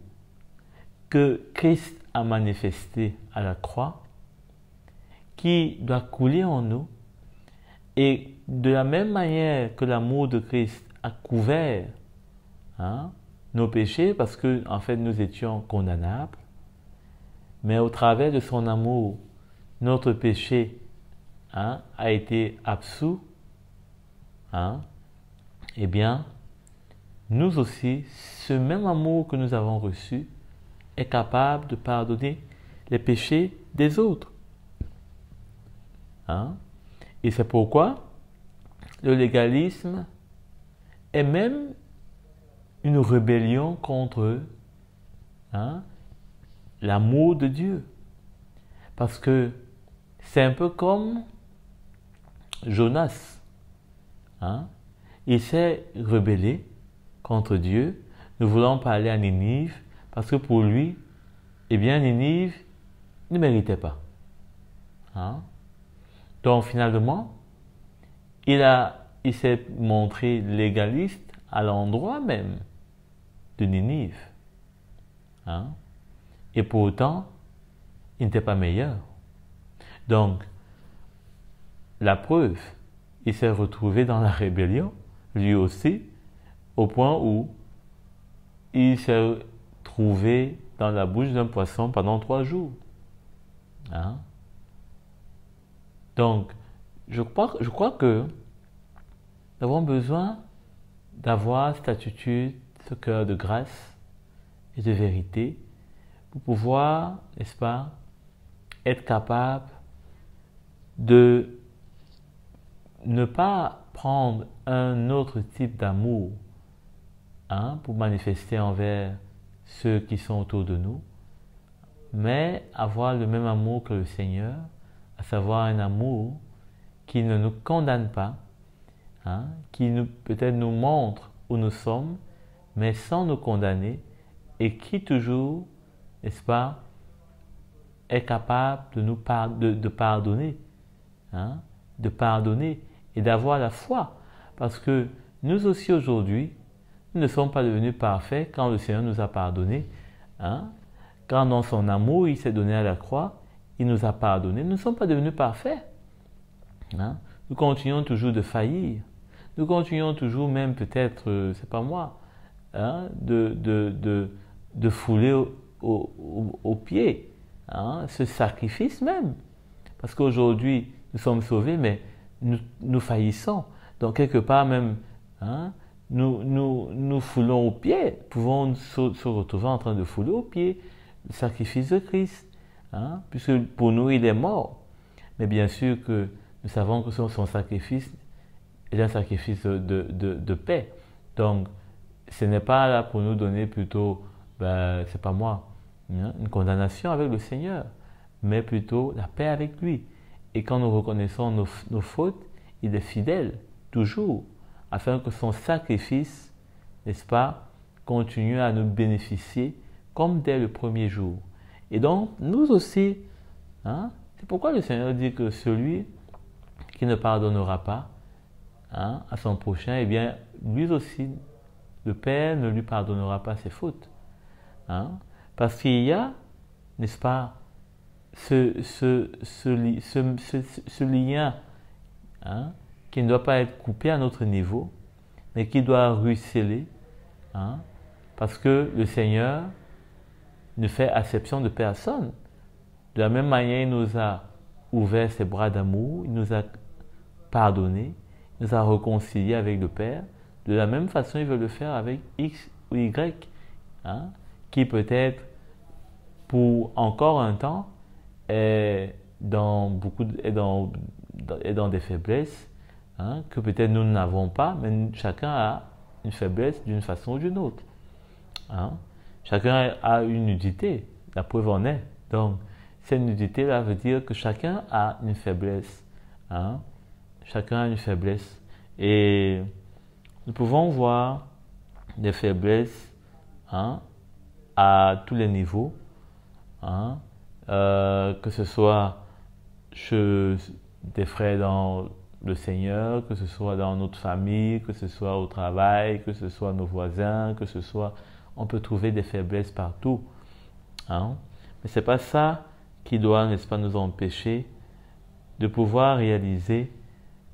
que Christ a manifesté à la croix qui doit couler en nous. Et de la même manière que l'amour de Christ a couvert nos péchés, parce que en fait nous étions condamnables, mais au travers de son amour, notre péché a été absous, eh bien, nous aussi, ce même amour que nous avons reçu est capable de pardonner les péchés des autres. Et c'est pourquoi le légalisme est même une rébellion contre l'amour de Dieu. Parce que c'est un peu comme Jonas. Il s'est rebellé contre Dieu, ne voulant pas aller à Ninive, parce que pour lui, eh bien, Ninive ne méritait pas. Donc, finalement, il s'est montré légaliste à l'endroit même de Ninive. Et pourtant, il n'était pas meilleur. Donc, la preuve, il s'est retrouvé dans la rébellion, lui aussi, au point où il s'est trouvé dans la bouche d'un poisson pendant 3 jours. Donc, je crois que nous avons besoin d'avoir cette attitude, ce cœur de grâce et de vérité pour pouvoir, n'est-ce pas, être capable de ne pas prendre un autre type d'amour pour manifester envers ceux qui sont autour de nous, mais avoir le même amour que le Seigneur, à savoir un amour qui ne nous condamne pas, qui peut-être nous montre où nous sommes, mais sans nous condamner, et qui toujours, n'est-ce pas, est capable de nous pardonner, de pardonner et d'avoir la foi. Parce que nous aussi aujourd'hui, nous ne sommes pas devenus parfaits quand le Seigneur nous a pardonné. Quand dans son amour, il s'est donné à la croix, il nous a pardonné. Nous ne sommes pas devenus parfaits. Nous continuons toujours de faillir. Nous continuons toujours, même peut-être, c'est pas moi, de fouler au pied ce sacrifice même. Parce qu'aujourd'hui, nous sommes sauvés, mais nous faillissons. Donc, quelque part même, nous foulons au pied, pouvons se retrouver en train de fouler au pied le sacrifice de Christ, puisque pour nous, il est mort. Mais bien sûr que nous savons que son sacrifice est un sacrifice de paix. Donc, ce n'est pas là pour nous donner plutôt, c'est pas moi, une condamnation avec le Seigneur, mais plutôt la paix avec lui. Et quand nous reconnaissons nos fautes, il est fidèle, toujours, afin que son sacrifice, n'est-ce pas, continue à nous bénéficier comme dès le premier jour. Et donc, nous aussi, c'est pourquoi le Seigneur dit que celui qui ne pardonnera pas à son prochain, eh bien, lui aussi, le Père ne lui pardonnera pas ses fautes. Parce qu'il y a, n'est-ce pas, ce lien qui ne doit pas être coupé à notre niveau, mais qui doit ruisseler, parce que le Seigneur ne fait acception de personne. De la même manière, il nous a ouvert ses bras d'amour, il nous a pardonné, il nous a réconciliés avec le Père. De la même façon, il veut le faire avec X ou Y, qui peut-être, pour encore un temps, est dans des faiblesses que peut-être nous n'avons pas, mais chacun a une faiblesse d'une façon ou d'une autre. Chacun a une nudité, la preuve en est. Donc, cette nudité-là veut dire que chacun a une faiblesse. Chacun a une faiblesse. Et nous pouvons voir des faiblesses à tous les niveaux, que ce soit chez des frères dans le Seigneur, que ce soit dans notre famille, que ce soit au travail, que ce soit nos voisins, que ce soit... On peut trouver des faiblesses partout. Mais ce n'est pas ça qui doit, n'est-ce pas, nous empêcher de pouvoir réaliser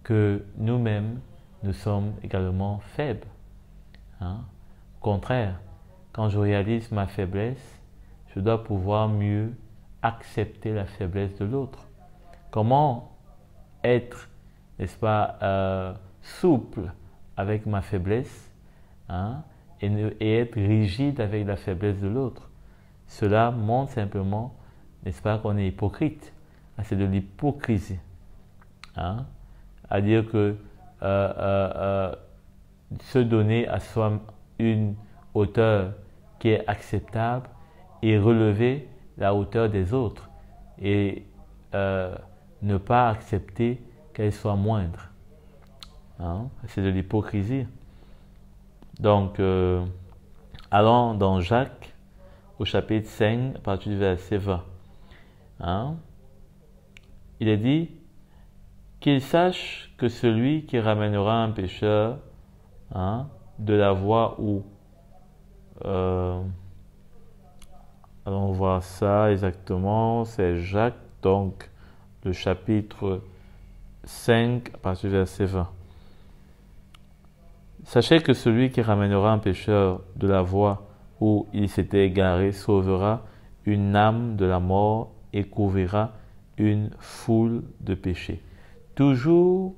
que nous-mêmes, nous sommes également faibles. Au contraire, quand je réalise ma faiblesse, je dois pouvoir mieux accepter la faiblesse de l'autre. Comment être, n'est-ce pas, souple avec ma faiblesse et être rigide avec la faiblesse de l'autre. Cela montre simplement, n'est-ce pas, qu'on est hypocrite. C'est de l'hypocrisie. À dire que se donner à soi une hauteur qui est acceptable et relever la hauteur des autres et ne pas accepter qu'elle soit moindre. C'est de l'hypocrisie. Donc, allons dans Jacques, au chapitre 5, à partir du verset 20. Il est dit qu'il sache que celui qui ramènera un pécheur de la voie où... allons voir ça exactement. C'est Jacques, donc, le chapitre 5, à partir du verset 20. Sachez que celui qui ramènera un pécheur de la voie où il s'était égaré sauvera une âme de la mort et couvrira une foule de péchés. Toujours,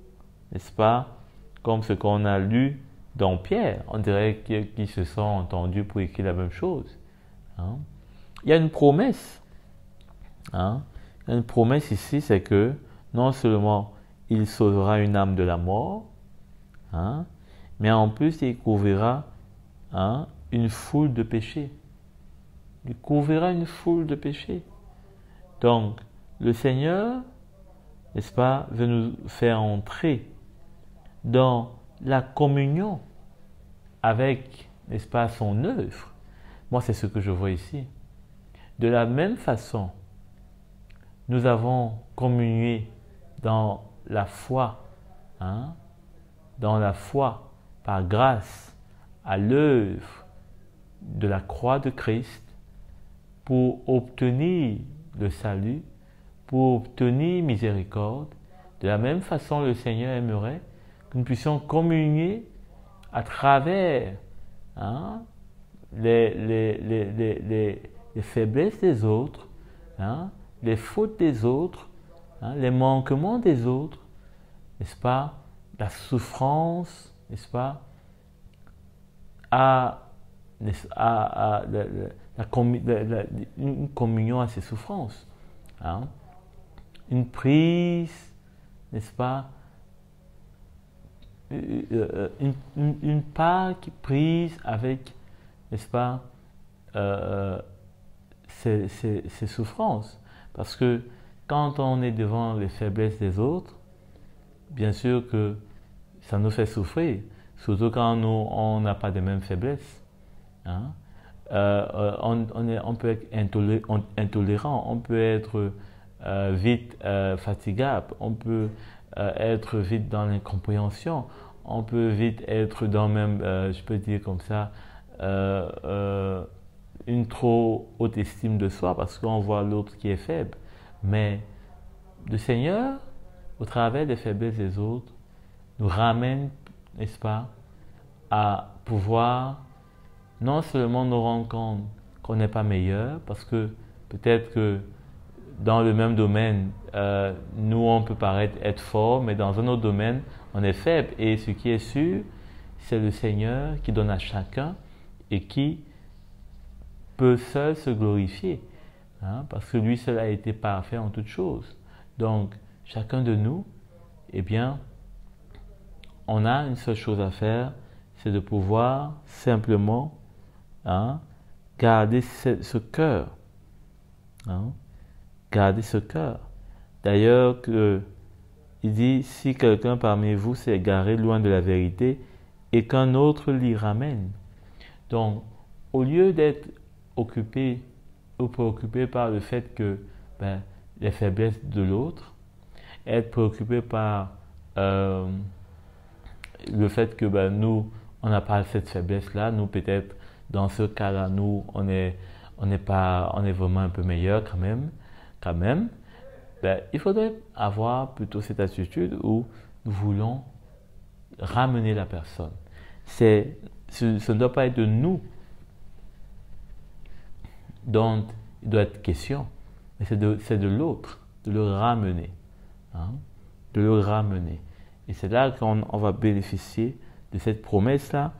n'est-ce pas, comme ce qu'on a lu dans Pierre, on dirait qu'ils se sont entendus pour écrire la même chose. Il y a une promesse. Une promesse ici, c'est que non seulement il sauvera une âme de la mort, mais en plus il couvrira une foule de péchés. il couvrira une foule de péchés. Donc, le Seigneur, n'est-ce pas, veut nous faire entrer dans la communion avec, n'est-ce pas, son œuvre. Moi, c'est ce que je vois ici. De la même façon, nous avons communié dans la foi, dans la foi par grâce à l'œuvre de la croix de Christ pour obtenir le salut, pour obtenir miséricorde. De la même façon, le Seigneur aimerait que nous puissions communier à travers les faiblesses des autres, les fautes des autres, les manquements des autres, n'est-ce pas, la souffrance, n'est-ce pas, une communion à ces souffrances, une prise, n'est-ce pas, une part qui prise avec, n'est-ce pas, ces souffrances. Parce que quand on est devant les faiblesses des autres, bien sûr que ça nous fait souffrir, surtout quand on n'a pas les mêmes faiblesses. On peut être intolérant, on peut être vite fatigable, on peut être vite dans l'incompréhension, on peut vite être dans même, je peux dire comme ça, une trop haute estime de soi parce qu'on voit l'autre qui est faible. Mais le Seigneur, au travers des faiblesses des autres, nous ramène, n'est-ce pas, à pouvoir non seulement nous rendre compte qu'on n'est pas meilleur, parce que peut-être que dans le même domaine, nous on peut paraître être fort, mais dans un autre domaine, on est faible. Et ce qui est sûr, c'est le Seigneur qui donne à chacun et qui peut seul se glorifier, parce que lui seul a été parfait en toutes choses. Donc, chacun de nous, eh bien, on a une seule chose à faire, c'est de pouvoir simplement garder ce cœur. Garder ce cœur. D'ailleurs, il dit, si quelqu'un parmi vous s'est égaré loin de la vérité et qu'un autre l'y ramène. Donc, au lieu d'être occupé ou préoccupé par le fait que les faiblesses de l'autre, être préoccupé par le fait que nous, on n'a pas cette faiblesse-là, nous peut-être dans ce cas-là, nous, on est vraiment un peu meilleur quand même. Il faudrait avoir plutôt cette attitude où nous voulons ramener la personne. Ce ne doit pas être de nous dont il doit être question, mais c'est de l'autre, de le ramener. De le ramener. Et c'est là qu'on va bénéficier de cette promesse-là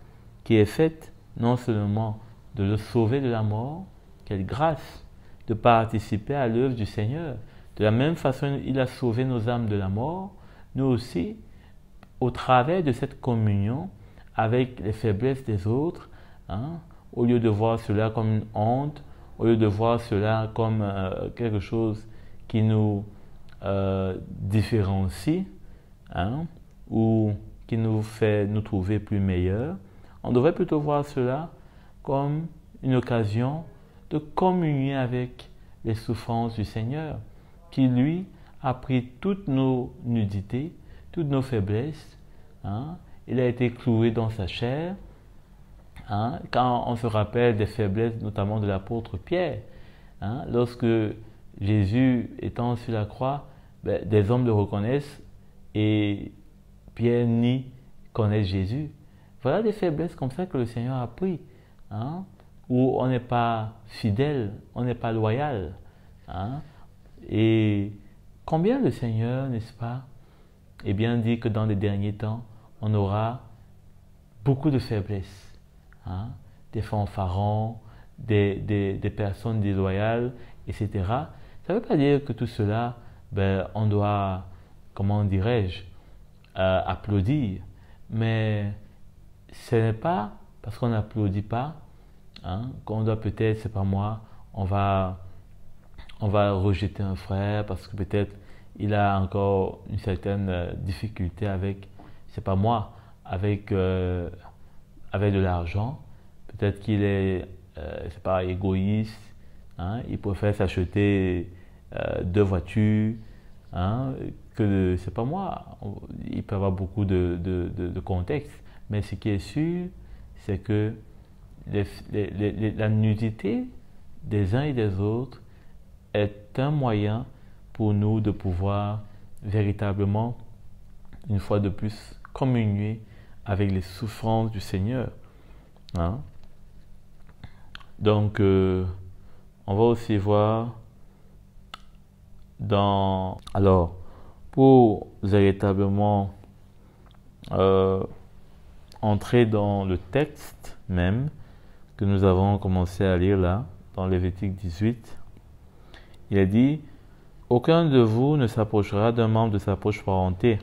qui est faite non seulement de le sauver de la mort, quelle grâce de participer à l'œuvre du Seigneur. De la même façon, il a sauvé nos âmes de la mort, nous aussi, au travers de cette communion avec les faiblesses des autres, au lieu de voir cela comme une honte, au lieu de voir cela comme quelque chose qui nous différencie, ou qui nous fait nous trouver plus meilleurs, on devrait plutôt voir cela comme une occasion de communier avec les souffrances du Seigneur, qui lui a pris toutes nos nudités, toutes nos faiblesses. Il a été cloué dans sa chair. Quand on se rappelle des faiblesses, notamment de l'apôtre Pierre, lorsque Jésus étant sur la croix, des hommes le reconnaissent et Pierre nie connaît Jésus. Voilà des faiblesses comme ça que le Seigneur a pris, où on n'est pas fidèle, on n'est pas loyal. Et combien le Seigneur, n'est-ce pas, eh bien dit que dans les derniers temps, on aura beaucoup de faiblesses, des fanfarons, des personnes déloyales, etc. Ça ne veut pas dire que tout cela, on doit, comment dirais-je, applaudir, mais ce n'est pas parce qu'on n'applaudit pas qu'on doit peut-être, c'est pas moi, on va rejeter un frère parce que peut-être il a encore une certaine difficulté avec, c'est pas moi, avec de l'argent. Peut-être qu'il est, c'est pas égoïste, hein, il préfère s'acheter 2 voitures, hein, c'est pas moi. Il peut y avoir beaucoup de contextes, mais ce qui est sûr, c'est que la nudité des uns et des autres est un moyen pour nous de pouvoir véritablement, une fois de plus, communier avec les souffrances du Seigneur. Hein? Donc, on va aussi voir alors, pour véritablement entrer dans le texte même que nous avons commencé à lire là, dans Lévitique 18, il est dit: aucun de vous ne s'approchera d'un membre de sa proche parenté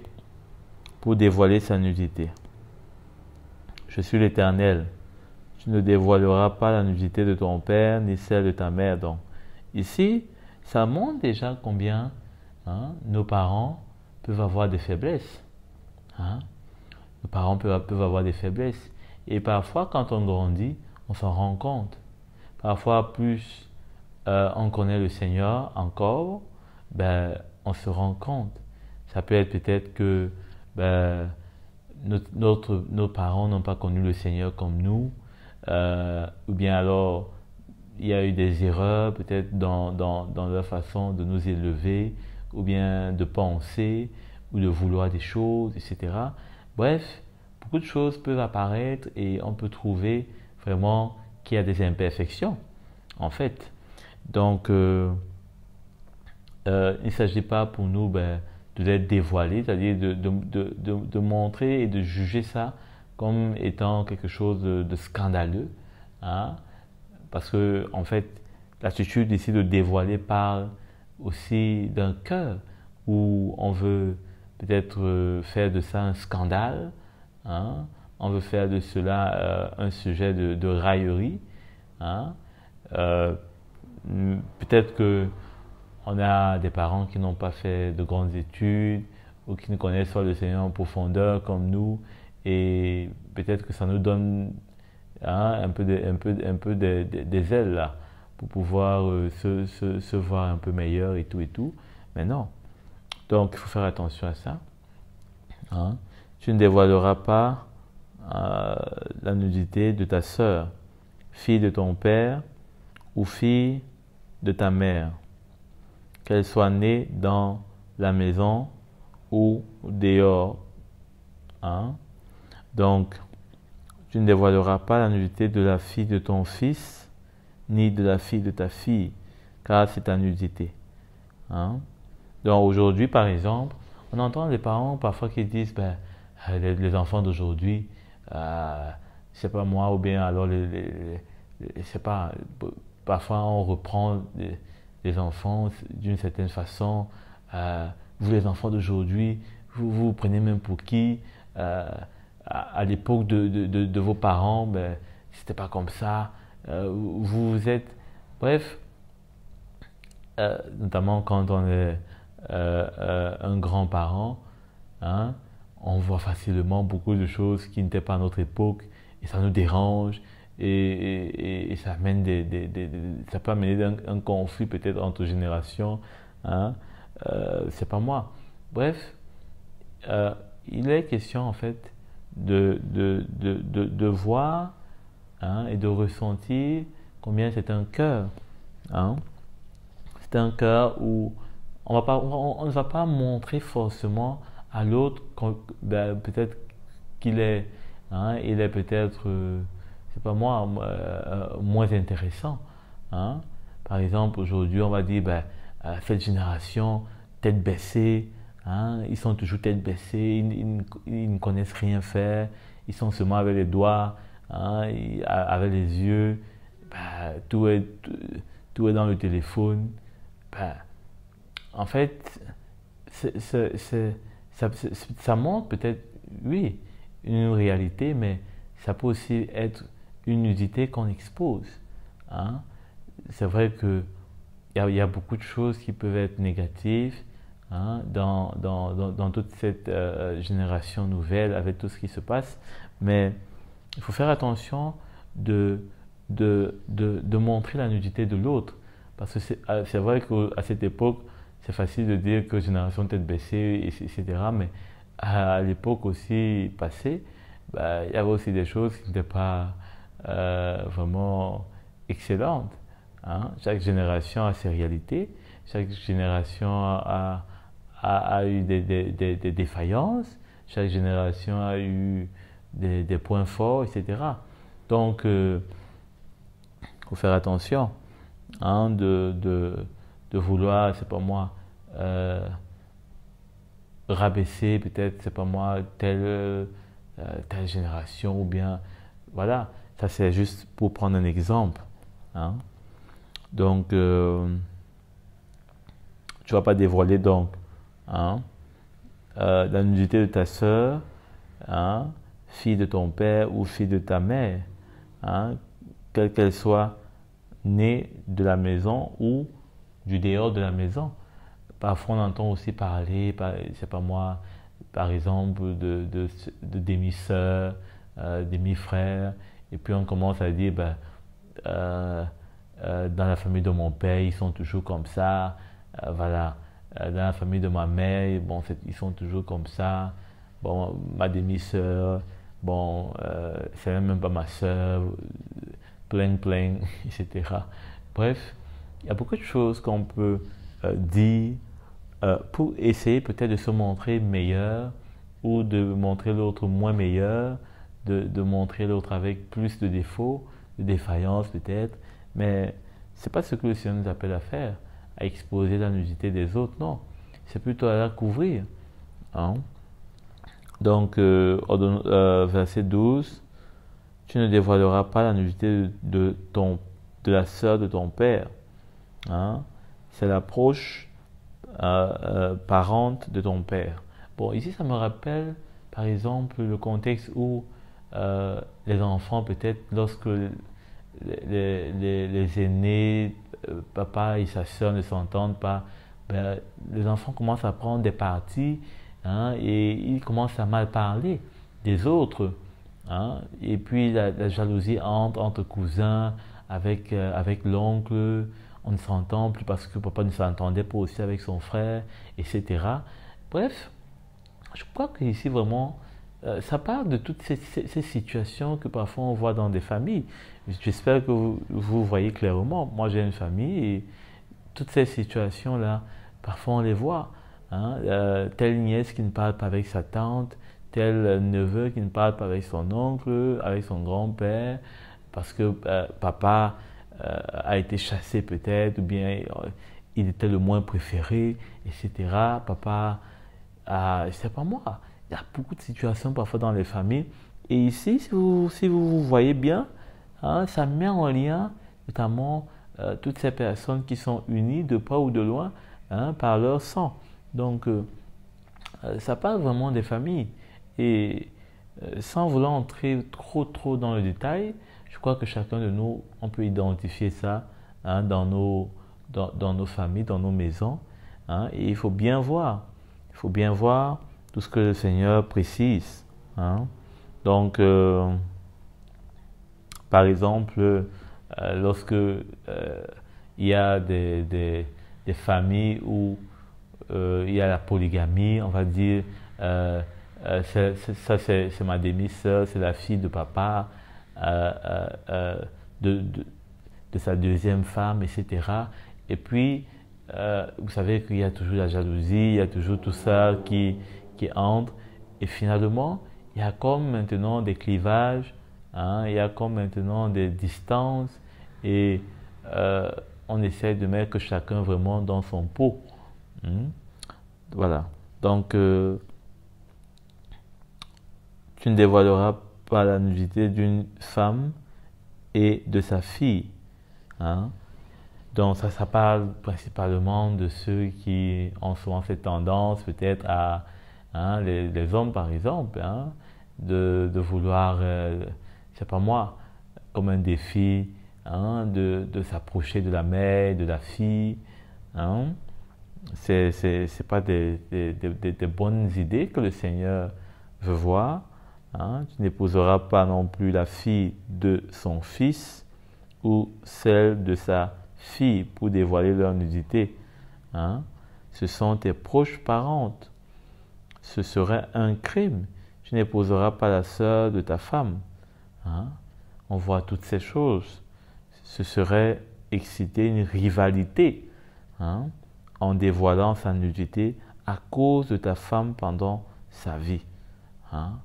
pour dévoiler sa nudité. Je suis l'Éternel. Tu ne dévoileras pas la nudité de ton père ni celle de ta mère. Donc, ici, ça montre déjà combien nos parents peuvent avoir des faiblesses. Hein? Nos parents peuvent avoir des faiblesses. Et parfois, quand on grandit, on s'en rend compte. Parfois, plus on connaît le Seigneur encore, on se rend compte. Ça peut être peut-être que nos parents n'ont pas connu le Seigneur comme nous, ou bien alors il y a eu des erreurs peut-être dans leur façon de nous élever, ou bien de penser, ou de vouloir des choses, etc. Bref, beaucoup de choses peuvent apparaître et on peut trouver vraiment qu'il y a des imperfections, en fait. Donc, il ne s'agit pas pour nous de l'être dévoilé, c'est-à-dire de montrer et de juger ça comme étant quelque chose de scandaleux. Hein? Parce que, en fait, l'attitude ici de dévoiler parle aussi d'un cœur où on veut peut-être faire de ça un scandale. Hein? On veut faire de cela un sujet de raillerie. Hein? Peut-être que on a des parents qui n'ont pas fait de grandes études ou qui ne connaissent pas le Seigneur en profondeur comme nous, et peut-être que ça nous donne un peu des ailes là pour pouvoir se voir un peu meilleur et tout. Mais non. Donc il faut faire attention à ça. Hein? Tu ne dévoileras pas la nudité de ta sœur, fille de ton père ou fille de ta mère, qu'elle soit née dans la maison ou dehors. Hein? Donc, tu ne dévoileras pas la nudité de la fille de ton fils, ni de la fille de ta fille, car c'est ta nudité. Hein? Donc, aujourd'hui, par exemple, on entend des parents parfois qui disent, les enfants d'aujourd'hui, c'est pas moi, ou bien alors, c'est pas, parfois on reprend les enfants d'une certaine façon. Vous les enfants d'aujourd'hui, vous prenez même pour qui? À l'époque de vos parents, c'était pas comme ça. Vous êtes... Bref, notamment quand on est un grand-parent, hein, on voit facilement beaucoup de choses qui n'étaient pas à notre époque et ça nous dérange. Et ça amène ça peut amener un conflit peut-être entre générations. Hein? C'est pas moi. Bref, il est question en fait de voir, hein, et de ressentir combien c'est un cœur. Hein? C'est un cœur où on ne va pas montrer forcément à l'autre peut-être qu'il est, hein, il est peut-être... c'est pas moi, moins intéressant. Hein? Par exemple, aujourd'hui, on va dire, cette génération, tête baissée, hein? Ils sont toujours tête baissée, ils ne connaissent rien faire, ils sont seulement avec les doigts, hein? Avec les yeux, tout est dans le téléphone. En fait, ça montre peut-être, oui, une réalité, mais ça peut aussi être une nudité qu'on expose. Hein? c'est vrai qu'il y a beaucoup de choses qui peuvent être négatives dans toute cette génération nouvelle avec tout ce qui se passe, mais il faut faire attention de montrer la nudité de l'autre. Parce que c'est vrai qu'à cette époque, c'est facile de dire que génération tête baissée, etc. Mais à l'époque aussi passée, il y avait aussi des choses qui n'étaient pas vraiment excellentes. Chaque génération a ses réalités, chaque génération a eu des défaillances, chaque génération a eu des points forts, etc. Donc, il faut faire attention de vouloir, c'est pas moi, rabaisser peut-être, c'est pas moi, telle génération, ou bien, voilà, ça c'est juste pour prendre un exemple. Donc, tu ne vas pas dévoiler donc la nudité de ta sœur, fille de ton père ou fille de ta mère, quelle qu'elle soit, née de la maison ou du dehors de la maison. Parfois, on entend aussi parler, c'est pas moi, par exemple, de demi-sœurs, demi-frères, et puis on commence à dire, dans la famille de mon père, ils sont toujours comme ça, voilà. Dans la famille de ma mère, bon, ils sont toujours comme ça. Bon, ma demi-sœur, bon, c'est même pas ma sœur, plein, etc. Bref, il y a beaucoup de choses qu'on peut dire pour essayer peut-être de se montrer meilleur ou de montrer l'autre moins meilleur, de montrer l'autre avec plus de défauts, de défaillances peut-être. Mais ce n'est pas ce que le Seigneur nous appelle à faire, à exposer la nudité des autres, non. C'est plutôt à la couvrir. Donc, verset 12, tu ne dévoileras pas la nudité de la sœur de ton père. C'est la proche parente de ton père. Bon, ici, ça me rappelle, par exemple, le contexte où les enfants, peut-être, lorsque les aînés, papa et sa sœur ne s'entendent pas, les enfants commencent à prendre des partis et ils commencent à mal parler des autres. Et puis la jalousie entre cousins, avec l'oncle, on ne s'entend plus parce que papa ne s'entendait pas aussi avec son frère, etc. Bref, je crois qu'ici vraiment, ça parle de toutes ces situations que parfois on voit dans des familles. J'espère que vous voyez clairement. Moi j'ai une famille et toutes ces situations-là, parfois on les voit. Telle nièce qui ne parle pas avec sa tante, tel neveu qui ne parle pas avec son oncle, avec son grand-père, parce que papa a été chassé peut-être, ou bien il était le moins préféré, etc. Papa, c'est pas moi. Il y a beaucoup de situations parfois dans les familles. Et ici, si vous voyez bien, ça met en lien notamment toutes ces personnes qui sont unies de près ou de loin par leur sang. Donc, ça parle vraiment des familles. Et sans vouloir entrer trop dans le détail, je crois que chacun de nous, on peut identifier ça dans nos familles, dans nos maisons. Et il faut bien voir. Il faut bien voir tout ce que le Seigneur précise. Donc, par exemple, lorsque il y a des familles où il y a la polygamie, on va dire, ça c'est ma demi-sœur, c'est la fille de papa, de sa deuxième femme, etc. Et puis, vous savez qu'il y a toujours la jalousie, il y a toujours tout ça qui entre. Et finalement, il y a comme maintenant des clivages, il y a comme maintenant des distances. Et on essaie de mettre chacun vraiment dans son pot. Voilà. Donc, tu ne dévoileras pas la nudité d'une femme et de sa fille. Donc, ça parle principalement de ceux qui ont souvent cette tendance, peut-être à les hommes, par exemple, de vouloir, je sais pas moi, comme un défi, hein, de s'approcher de la mère, de la fille. Hein. C'est pas des bonnes idées que le Seigneur veut voir. Hein. Tu n'épouseras pas non plus la fille de son fils ou celle de sa fille pour dévoiler leur nudité. Hein. Ce sont tes proches parentes. Ce serait un crime. Tu n'épouseras pas la sœur de ta femme. Hein. On voit toutes ces choses. Ce serait exciter une rivalité, hein, en dévoilant sa nudité à cause de ta femme pendant sa vie. Hein.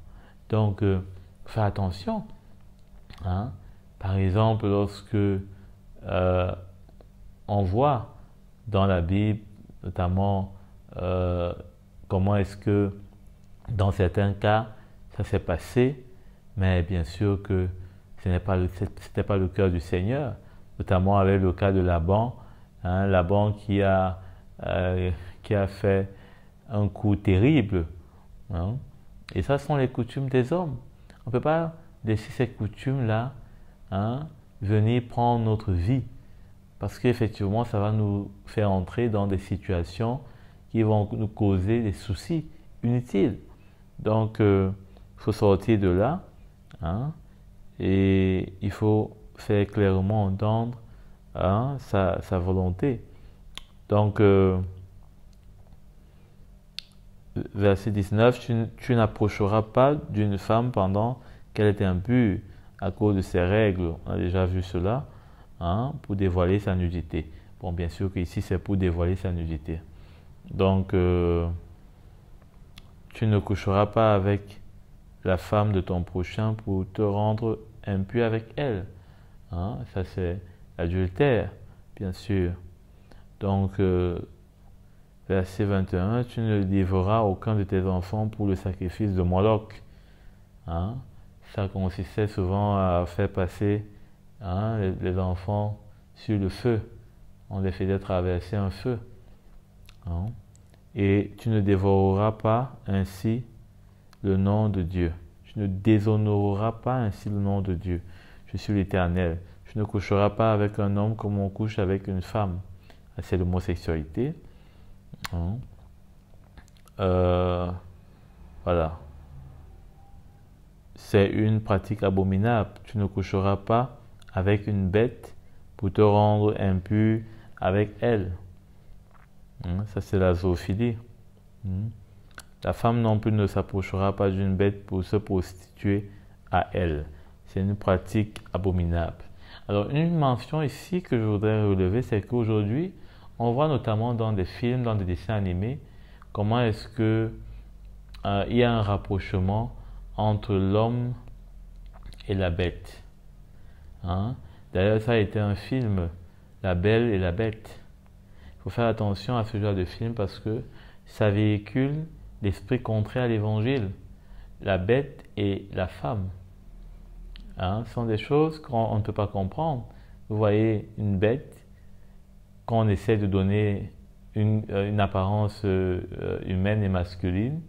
Donc, fais attention. Hein. Par exemple, lorsque on voit dans la Bible, notamment, comment est-ce que, dans certains cas, ça s'est passé, mais bien sûr que ce n'était pas le cœur du Seigneur, notamment avec le cas de Laban, hein, Laban qui a fait un coup terrible. Hein. Et ça sont les coutumes des hommes. On ne peut pas laisser ces coutumes-là, hein, venir prendre notre vie, parce qu'effectivement, ça va nous faire entrer dans des situations qui vont nous causer des soucis inutiles. Donc, il faut sortir de là, hein, et il faut faire clairement entendre, hein, sa volonté. Donc, verset 19, tu n'approcheras pas d'une femme pendant qu'elle est impure à cause de ses règles. On a déjà vu cela, hein, pour dévoiler sa nudité. Bon, bien sûr qu'ici, c'est pour dévoiler sa nudité. Donc, tu ne coucheras pas avec la femme de ton prochain pour te rendre impur avec elle. Hein, ça, c'est l'adultère, bien sûr. Donc, verset 21, tu ne livreras aucun de tes enfants pour le sacrifice de Moloch. Hein, ça consistait souvent à faire passer, hein, les enfants sur le feu. On les faisait traverser un feu. Hein. Et tu ne dévoreras pas ainsi le nom de Dieu. Tu ne déshonoreras pas ainsi le nom de Dieu. Je suis l'Éternel. Tu ne coucheras pas avec un homme comme on couche avec une femme. C'est l'homosexualité. Hein. Voilà. C'est une pratique abominable. Tu ne coucheras pas avec une bête pour te rendre impur avec elle. Hein. Ça, c'est la zoophilie. Hein. La femme non plus ne s'approchera pas d'une bête pour se prostituer à elle. C'est une pratique abominable. Alors, une mention ici que je voudrais relever, c'est qu'aujourd'hui, on voit notamment dans des films, dans des dessins animés, comment est-ce que il y a un rapprochement entre l'homme et la bête. Hein? D'ailleurs, ça a été un film, La Belle et la Bête. Il faut faire attention à ce genre de film parce que ça véhicule l'esprit contraire à l'évangile. La bête et la femme, hein, sont des choses qu'on ne peut pas comprendre. Vous voyez une bête, quand on essaie de donner une apparence humaine et masculine,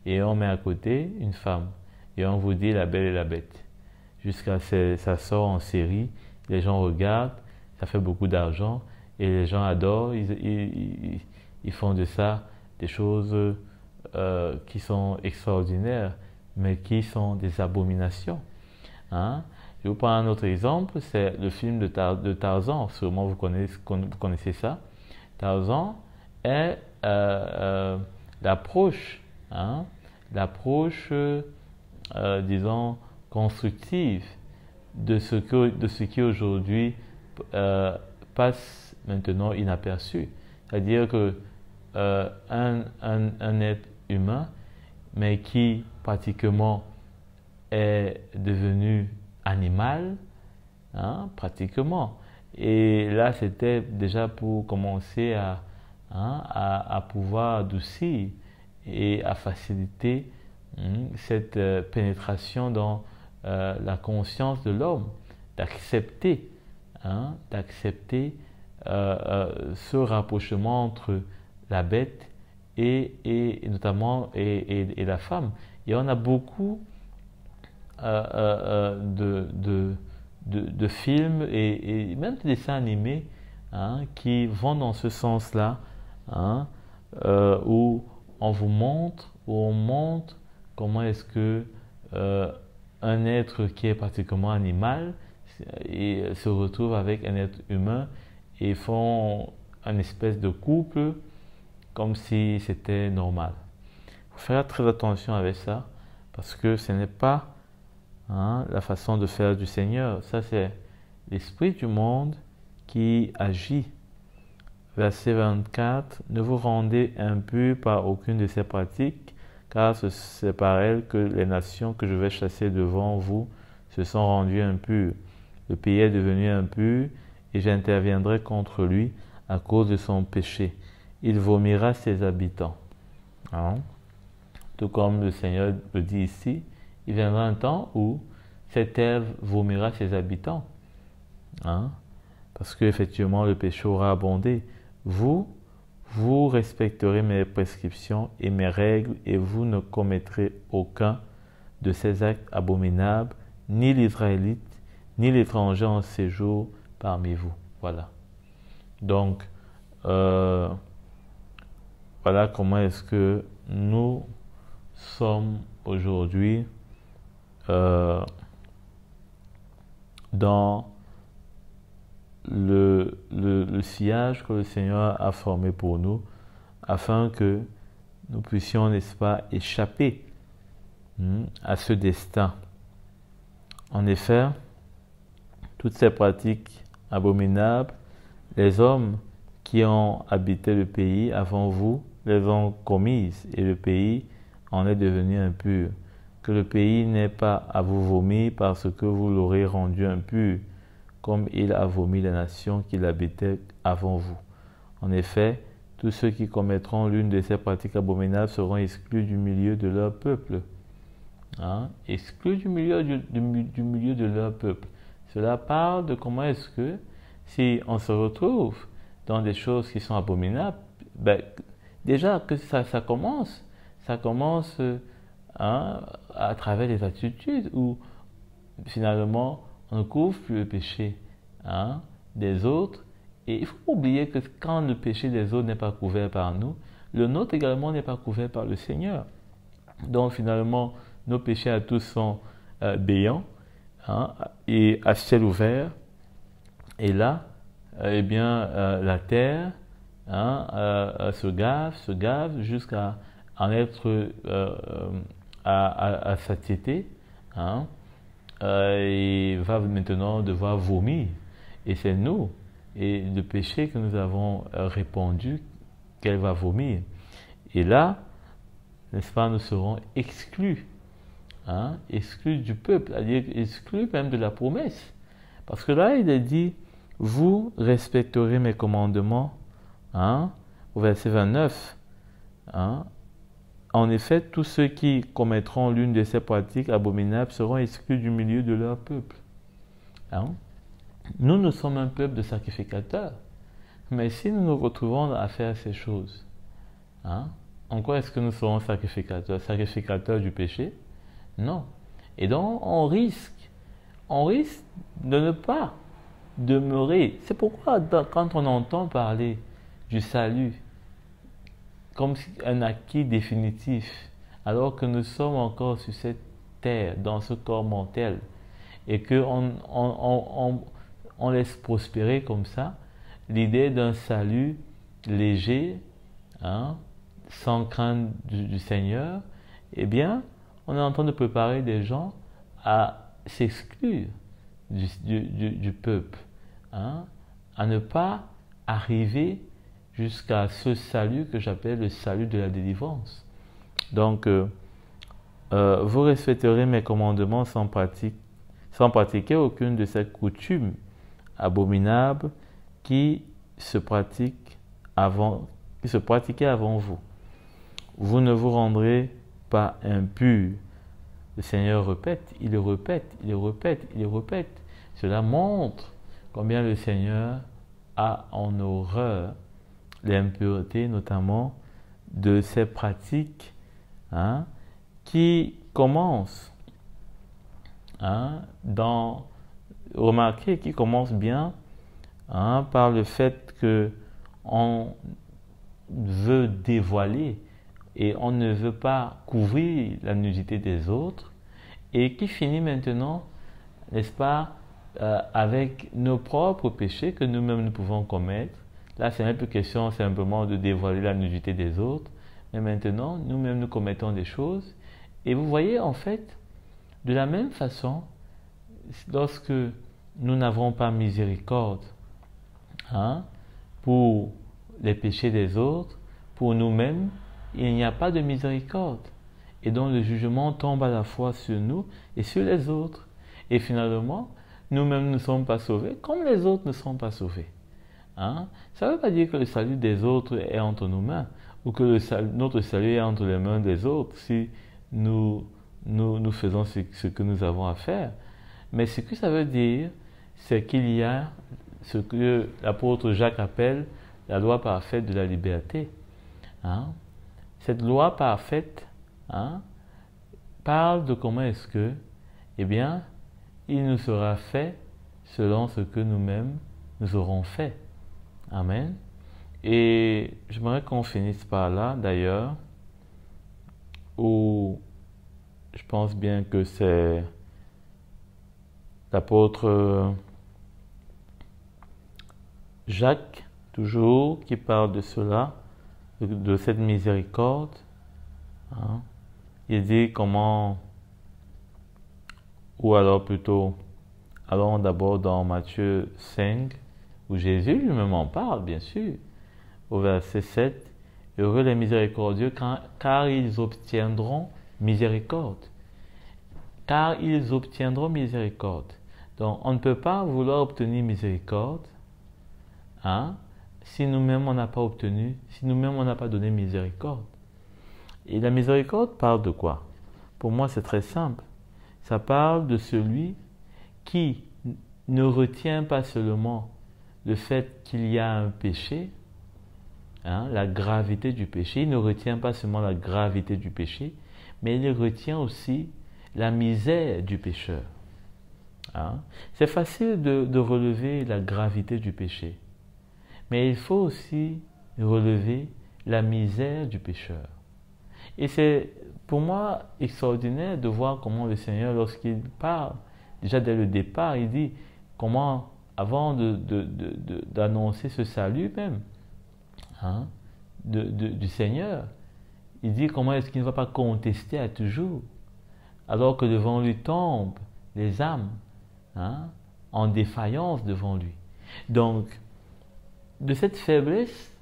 et on met à côté une femme, et on vous dit la belle et la bête. Jusqu'à ce que ça sort en série, les gens regardent, ça fait beaucoup d'argent, et les gens adorent, ils font de ça des choses qui sont extraordinaires, mais qui sont des abominations. Hein? Je vous prends un autre exemple, c'est le film de Tarzan. Sûrement vous connaissez ça. Tarzan est l'approche, hein? L'approche, disons, constructive de ce qui aujourd'hui passe maintenant inaperçu. C'est-à-dire que un être humain, mais qui pratiquement est devenu animal, hein, pratiquement. Et là, c'était déjà pour commencer à pouvoir adoucir et à faciliter cette pénétration dans la conscience de l'homme, d'accepter ce rapprochement entre la bête et notamment la femme. Et on a beaucoup de films et même de dessins animés, hein, qui vont dans ce sens-là, hein, où on montre comment est-ce que un être qui est particulièrement animal et se retrouve avec un être humain et font une espèce de couple comme si c'était normal. Il faut faire très attention avec ça parce que ce n'est pas, hein, la façon de faire du Seigneur. Ça, c'est l'esprit du monde qui agit. Verset 24, ne vous rendez impurs par aucune de ces pratiques, car c'est par elles que les nations que je vais chasser devant vous se sont rendues impures. Le pays est devenu impur et j'interviendrai contre lui à cause de son péché. Il vomira ses habitants. Hein? Tout comme le Seigneur le dit ici, il viendra un temps où cette terre vomira ses habitants. Hein? Parce qu'effectivement, le péché aura abondé. Vous respecterez mes prescriptions et mes règles et vous ne commettrez aucun de ces actes abominables, ni l'Israélite, ni l'étranger en séjour parmi vous. Voilà. Donc, voilà comment est-ce que nous sommes aujourd'hui dans le sillage que le Seigneur a formé pour nous afin que nous puissions, n'est-ce pas, échapper à ce destin. En effet, toutes ces pratiques abominables, les hommes qui ont habité le pays avant vous les ont commises et le pays en est devenu impur. Que le pays n'ait pas à vous vomir parce que vous l'aurez rendu impur, comme il a vomi les nations qu'il habitait avant vous. En effet, tous ceux qui commettront l'une de ces pratiques abominables seront exclus du milieu de leur peuple. Hein? Exclus du milieu de leur peuple. Cela parle de comment est-ce que, si on se retrouve dans des choses qui sont abominables, ben, déjà que ça commence hein, à travers les attitudes où finalement on ne couvre plus le péché, hein, des autres. Et il faut oublier que quand le péché des autres n'est pas couvert par nous, le nôtre également n'est pas couvert par le Seigneur. Donc finalement, nos péchés à tous sont béants, hein, et à ciel ouvert. Et là, eh bien, la terre, hein, se gave jusqu'à en être à satiété, hein, et va maintenant devoir vomir. Et c'est nous, et le péché que nous avons répandu, qu'elle va vomir. Et là, n'est-ce pas, nous serons exclus, hein, exclus du peuple, c'est-à-dire exclus même de la promesse. Parce que là, il est dit, vous respecterez mes commandements, hein, au verset 29. Hein. En effet, tous ceux qui commettront l'une de ces pratiques abominables seront exclus du milieu de leur peuple. Hein. Nous sommes un peuple de sacrificateurs. Mais si nous nous retrouvons à faire ces choses, hein, en quoi est-ce que nous serons sacrificateurs? Sacrificateurs du péché? Non. Et donc, on risque de ne pas demeurer. C'est pourquoi quand on entend parler du salut comme un acquis définitif, alors que nous sommes encore sur cette terre, dans ce corps mortel, et qu'on on laisse prospérer comme ça l'idée d'un salut léger, hein, sans crainte du Seigneur, eh bien, on est en train de préparer des gens à s'exclure du peuple, hein, à ne pas arriver jusqu'à ce salut que j'appelle le salut de la délivrance. Donc, vous respecterez mes commandements sans pratiquer aucune de ces coutumes abominables qui se pratiquaient avant vous. Vous ne vous rendrez pas impurs. Le Seigneur répète, il le répète, il le répète, il le répète. Cela montre combien le Seigneur a en horreur l'impureté, notamment de ces pratiques, hein, qui commencent, hein, dans remarquez qu'il commence bien par le fait que on veut dévoiler et on ne veut pas couvrir la nudité des autres, et qui finit maintenant, n'est-ce pas, avec nos propres péchés que nous-mêmes nous pouvons commettre. Là, ce n'est plus question simplement de dévoiler la nudité des autres, mais maintenant, nous-mêmes nous commettons des choses. Et vous voyez, en fait, de la même façon, lorsque nous n'avons pas miséricorde pour les péchés des autres, pour nous-mêmes, il n'y a pas de miséricorde. Et donc le jugement tombe à la fois sur nous et sur les autres. Et finalement, nous-mêmes ne sommes pas sauvés, comme les autres ne sont pas sauvés. Ça ne veut pas dire que le salut des autres est entre nos mains, ou que notre salut est entre les mains des autres, si nous faisons ce que nous avons à faire. Mais ce que ça veut dire, c'est qu'il y a ce que l'apôtre Jacques appelle la loi parfaite de la liberté. Cette loi parfaite parle de comment est-ce que, eh bien, il nous sera fait selon ce que nous-mêmes nous aurons fait. Amen. Et j'aimerais qu'on finisse par là, d'ailleurs, où je pense bien que c'est l'apôtre Jacques, toujours, qui parle de cela, de cette miséricorde. Il dit comment, ou alors plutôt, allons d'abord dans Matthieu 5, où Jésus lui-même en parle, bien sûr, au verset 7. Heureux les miséricordieux, car ils obtiendront miséricorde. Car ils obtiendront miséricorde. Donc, on ne peut pas vouloir obtenir miséricorde si nous-mêmes on n'a pas obtenu, si nous-mêmes on n'a pas donné miséricorde. Et la miséricorde parle de quoi? Pour moi, c'est très simple. Ça parle de celui qui ne retient pas seulement le fait qu'il y a un péché, la gravité du péché. Il ne retient pas seulement la gravité du péché, mais il retient aussi la misère du pécheur. C'est facile de relever la gravité du péché, mais il faut aussi relever la misère du pécheur. Et c'est pour moi extraordinaire de voir comment le Seigneur, lorsqu'il parle, déjà dès le départ, il dit comment, avant d'annoncer ce salut même du Seigneur, il dit comment est-ce qu'il ne va pas contester à toujours, alors que devant lui tombent les âmes en défaillance devant lui. Donc, de cette faiblesse,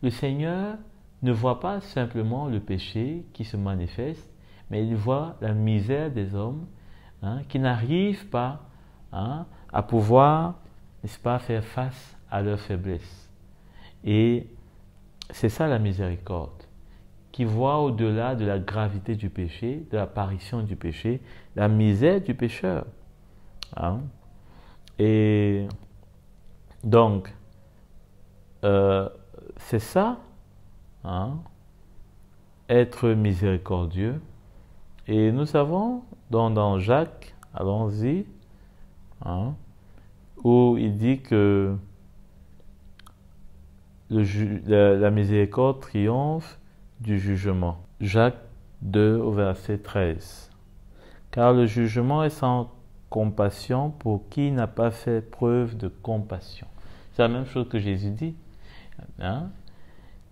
le Seigneur ne voit pas simplement le péché qui se manifeste, mais il voit la misère des hommes qui n'arrivent pas à pouvoir, n'est-ce pas, faire face à leur faiblesse. Et c'est ça la miséricorde, qui voit au-delà de la gravité du péché, de l'apparition du péché, la misère du pécheur. Et donc, c'est ça, être miséricordieux. Et nous savons dans Jacques, allons-y, où il dit que la miséricorde triomphe du jugement. Jacques 2 au verset 13. Car le jugement est sans compassion pour qui n'a pas fait preuve de compassion. C'est la même chose que Jésus dit.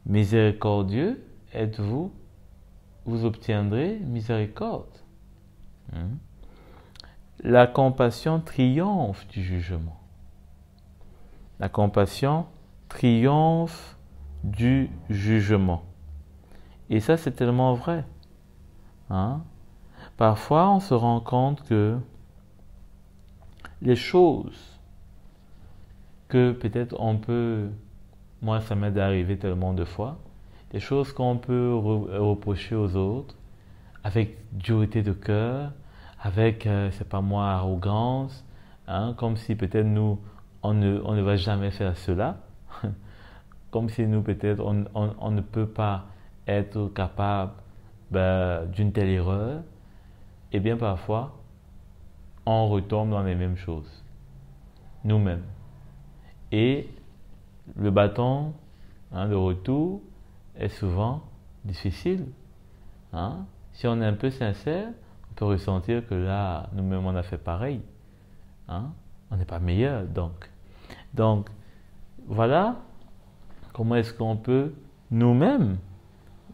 Miséricordieux êtes-vous, vous obtiendrez miséricorde. La compassion triomphe du jugement. La compassion triomphe du jugement. Et ça, c'est tellement vrai. Parfois, on se rend compte que les choses que peut-être on peut, moi ça m'est arrivé tellement de fois, des choses qu'on peut reprocher aux autres avec dureté de cœur, avec, c'est pas moi, arrogance, comme si peut-être nous, on ne va jamais faire cela, comme si nous peut-être on ne peut pas être capable d'une telle erreur. Et bien parfois, on retombe dans les mêmes choses, nous-mêmes. Et le bâton de retour est souvent difficile. Si on est un peu sincère, on peut ressentir que là, nous-mêmes, on a fait pareil. On n'est pas meilleur, donc, voilà comment est-ce qu'on peut nous-mêmes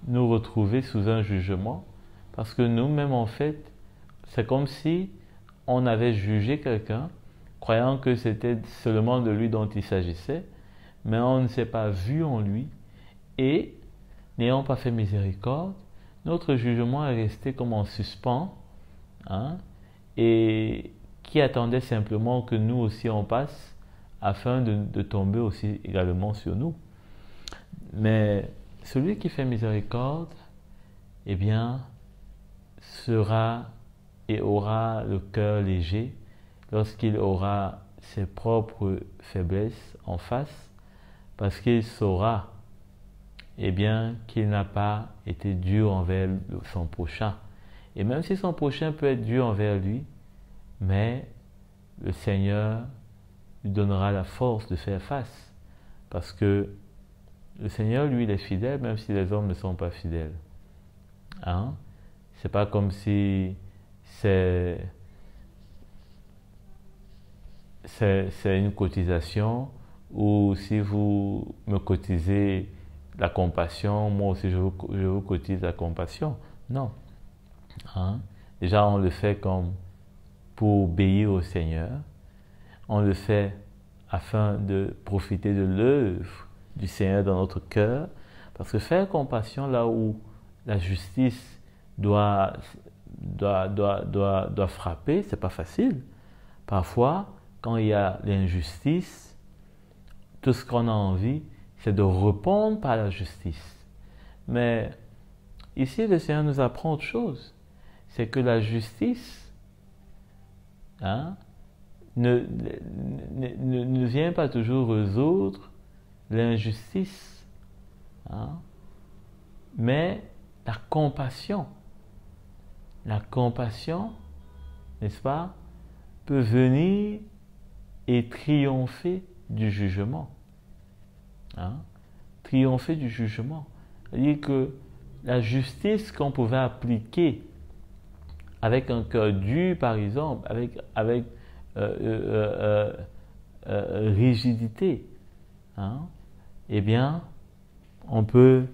nous retrouver sous un jugement. Parce que nous-mêmes, en fait, c'est comme si on avait jugé quelqu'un, croyant que c'était seulement de lui dont il s'agissait, mais on ne s'est pas vu en lui, et n'ayant pas fait miséricorde, notre jugement est resté comme en suspens, et qui attendait simplement que nous aussi on passe, afin de tomber aussi également sur nous. Mais celui qui fait miséricorde, eh bien, sera et aura le cœur léger lorsqu'il aura ses propres faiblesses en face, parce qu'il saura, eh bien, qu'il n'a pas été dur envers son prochain. Et même si son prochain peut être dur envers lui, mais le Seigneur lui donnera la force de faire face, parce que le Seigneur, lui, il est fidèle, même si les hommes ne sont pas fidèles. C'est pas comme si c'est une cotisation, ou si vous me cotisez la compassion, moi aussi je vous cotise la compassion. Non. Déjà, on le fait comme pour obéir au Seigneur. On le fait afin de profiter de l'œuvre du Seigneur dans notre cœur. Parce que faire compassion là où la justice doit frapper, c'est pas facile. Parfois, quand il y a l'injustice, tout ce qu'on a envie, c'est de répondre par la justice. Mais ici, le Seigneur nous apprend autre chose. C'est que la justice ne vient pas toujours résoudre l'injustice, mais la compassion, n'est-ce pas, peut venir et triompher du jugement. Triompher du jugement. C'est-à-dire que la justice qu'on pouvait appliquer avec un cœur dur, par exemple, avec rigidité, eh bien, on peut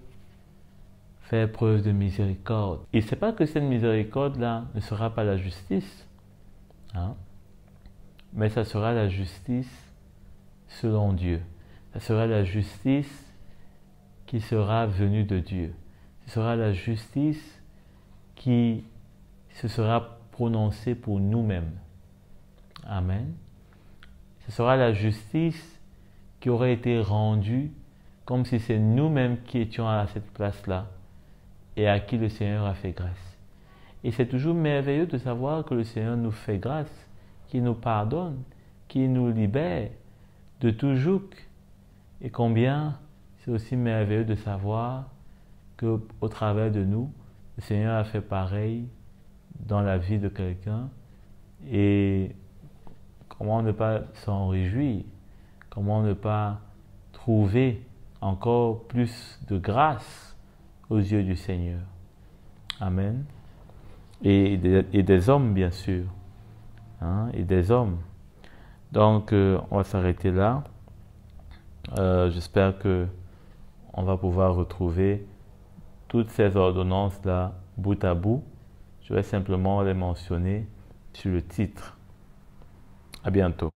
faire preuve de miséricorde. Et c'est pas que cette miséricorde-là ne sera pas la justice, mais ça sera la justice selon Dieu. Ça sera la justice qui sera venue de Dieu. Ce sera la justice qui se sera prononcée pour nous-mêmes. Amen. Ce sera la justice qui aurait été rendue comme si c'est nous-mêmes qui étions à cette place-là et à qui le Seigneur a fait grâce. Et c'est toujours merveilleux de savoir que le Seigneur nous fait grâce, qu'il nous pardonne, qu'il nous libère de tout joug. Et combien c'est aussi merveilleux de savoir qu'au travers de nous, le Seigneur a fait pareil dans la vie de quelqu'un. Et comment ne pas s'en réjouir? Comment ne pas trouver encore plus de grâce aux yeux du Seigneur? Amen. Et des hommes, bien sûr. Et des hommes. Donc, on va s'arrêter là. J'espère que on va pouvoir retrouver toutes ces ordonnances-là bout à bout. Je vais simplement les mentionner sur le titre. À bientôt.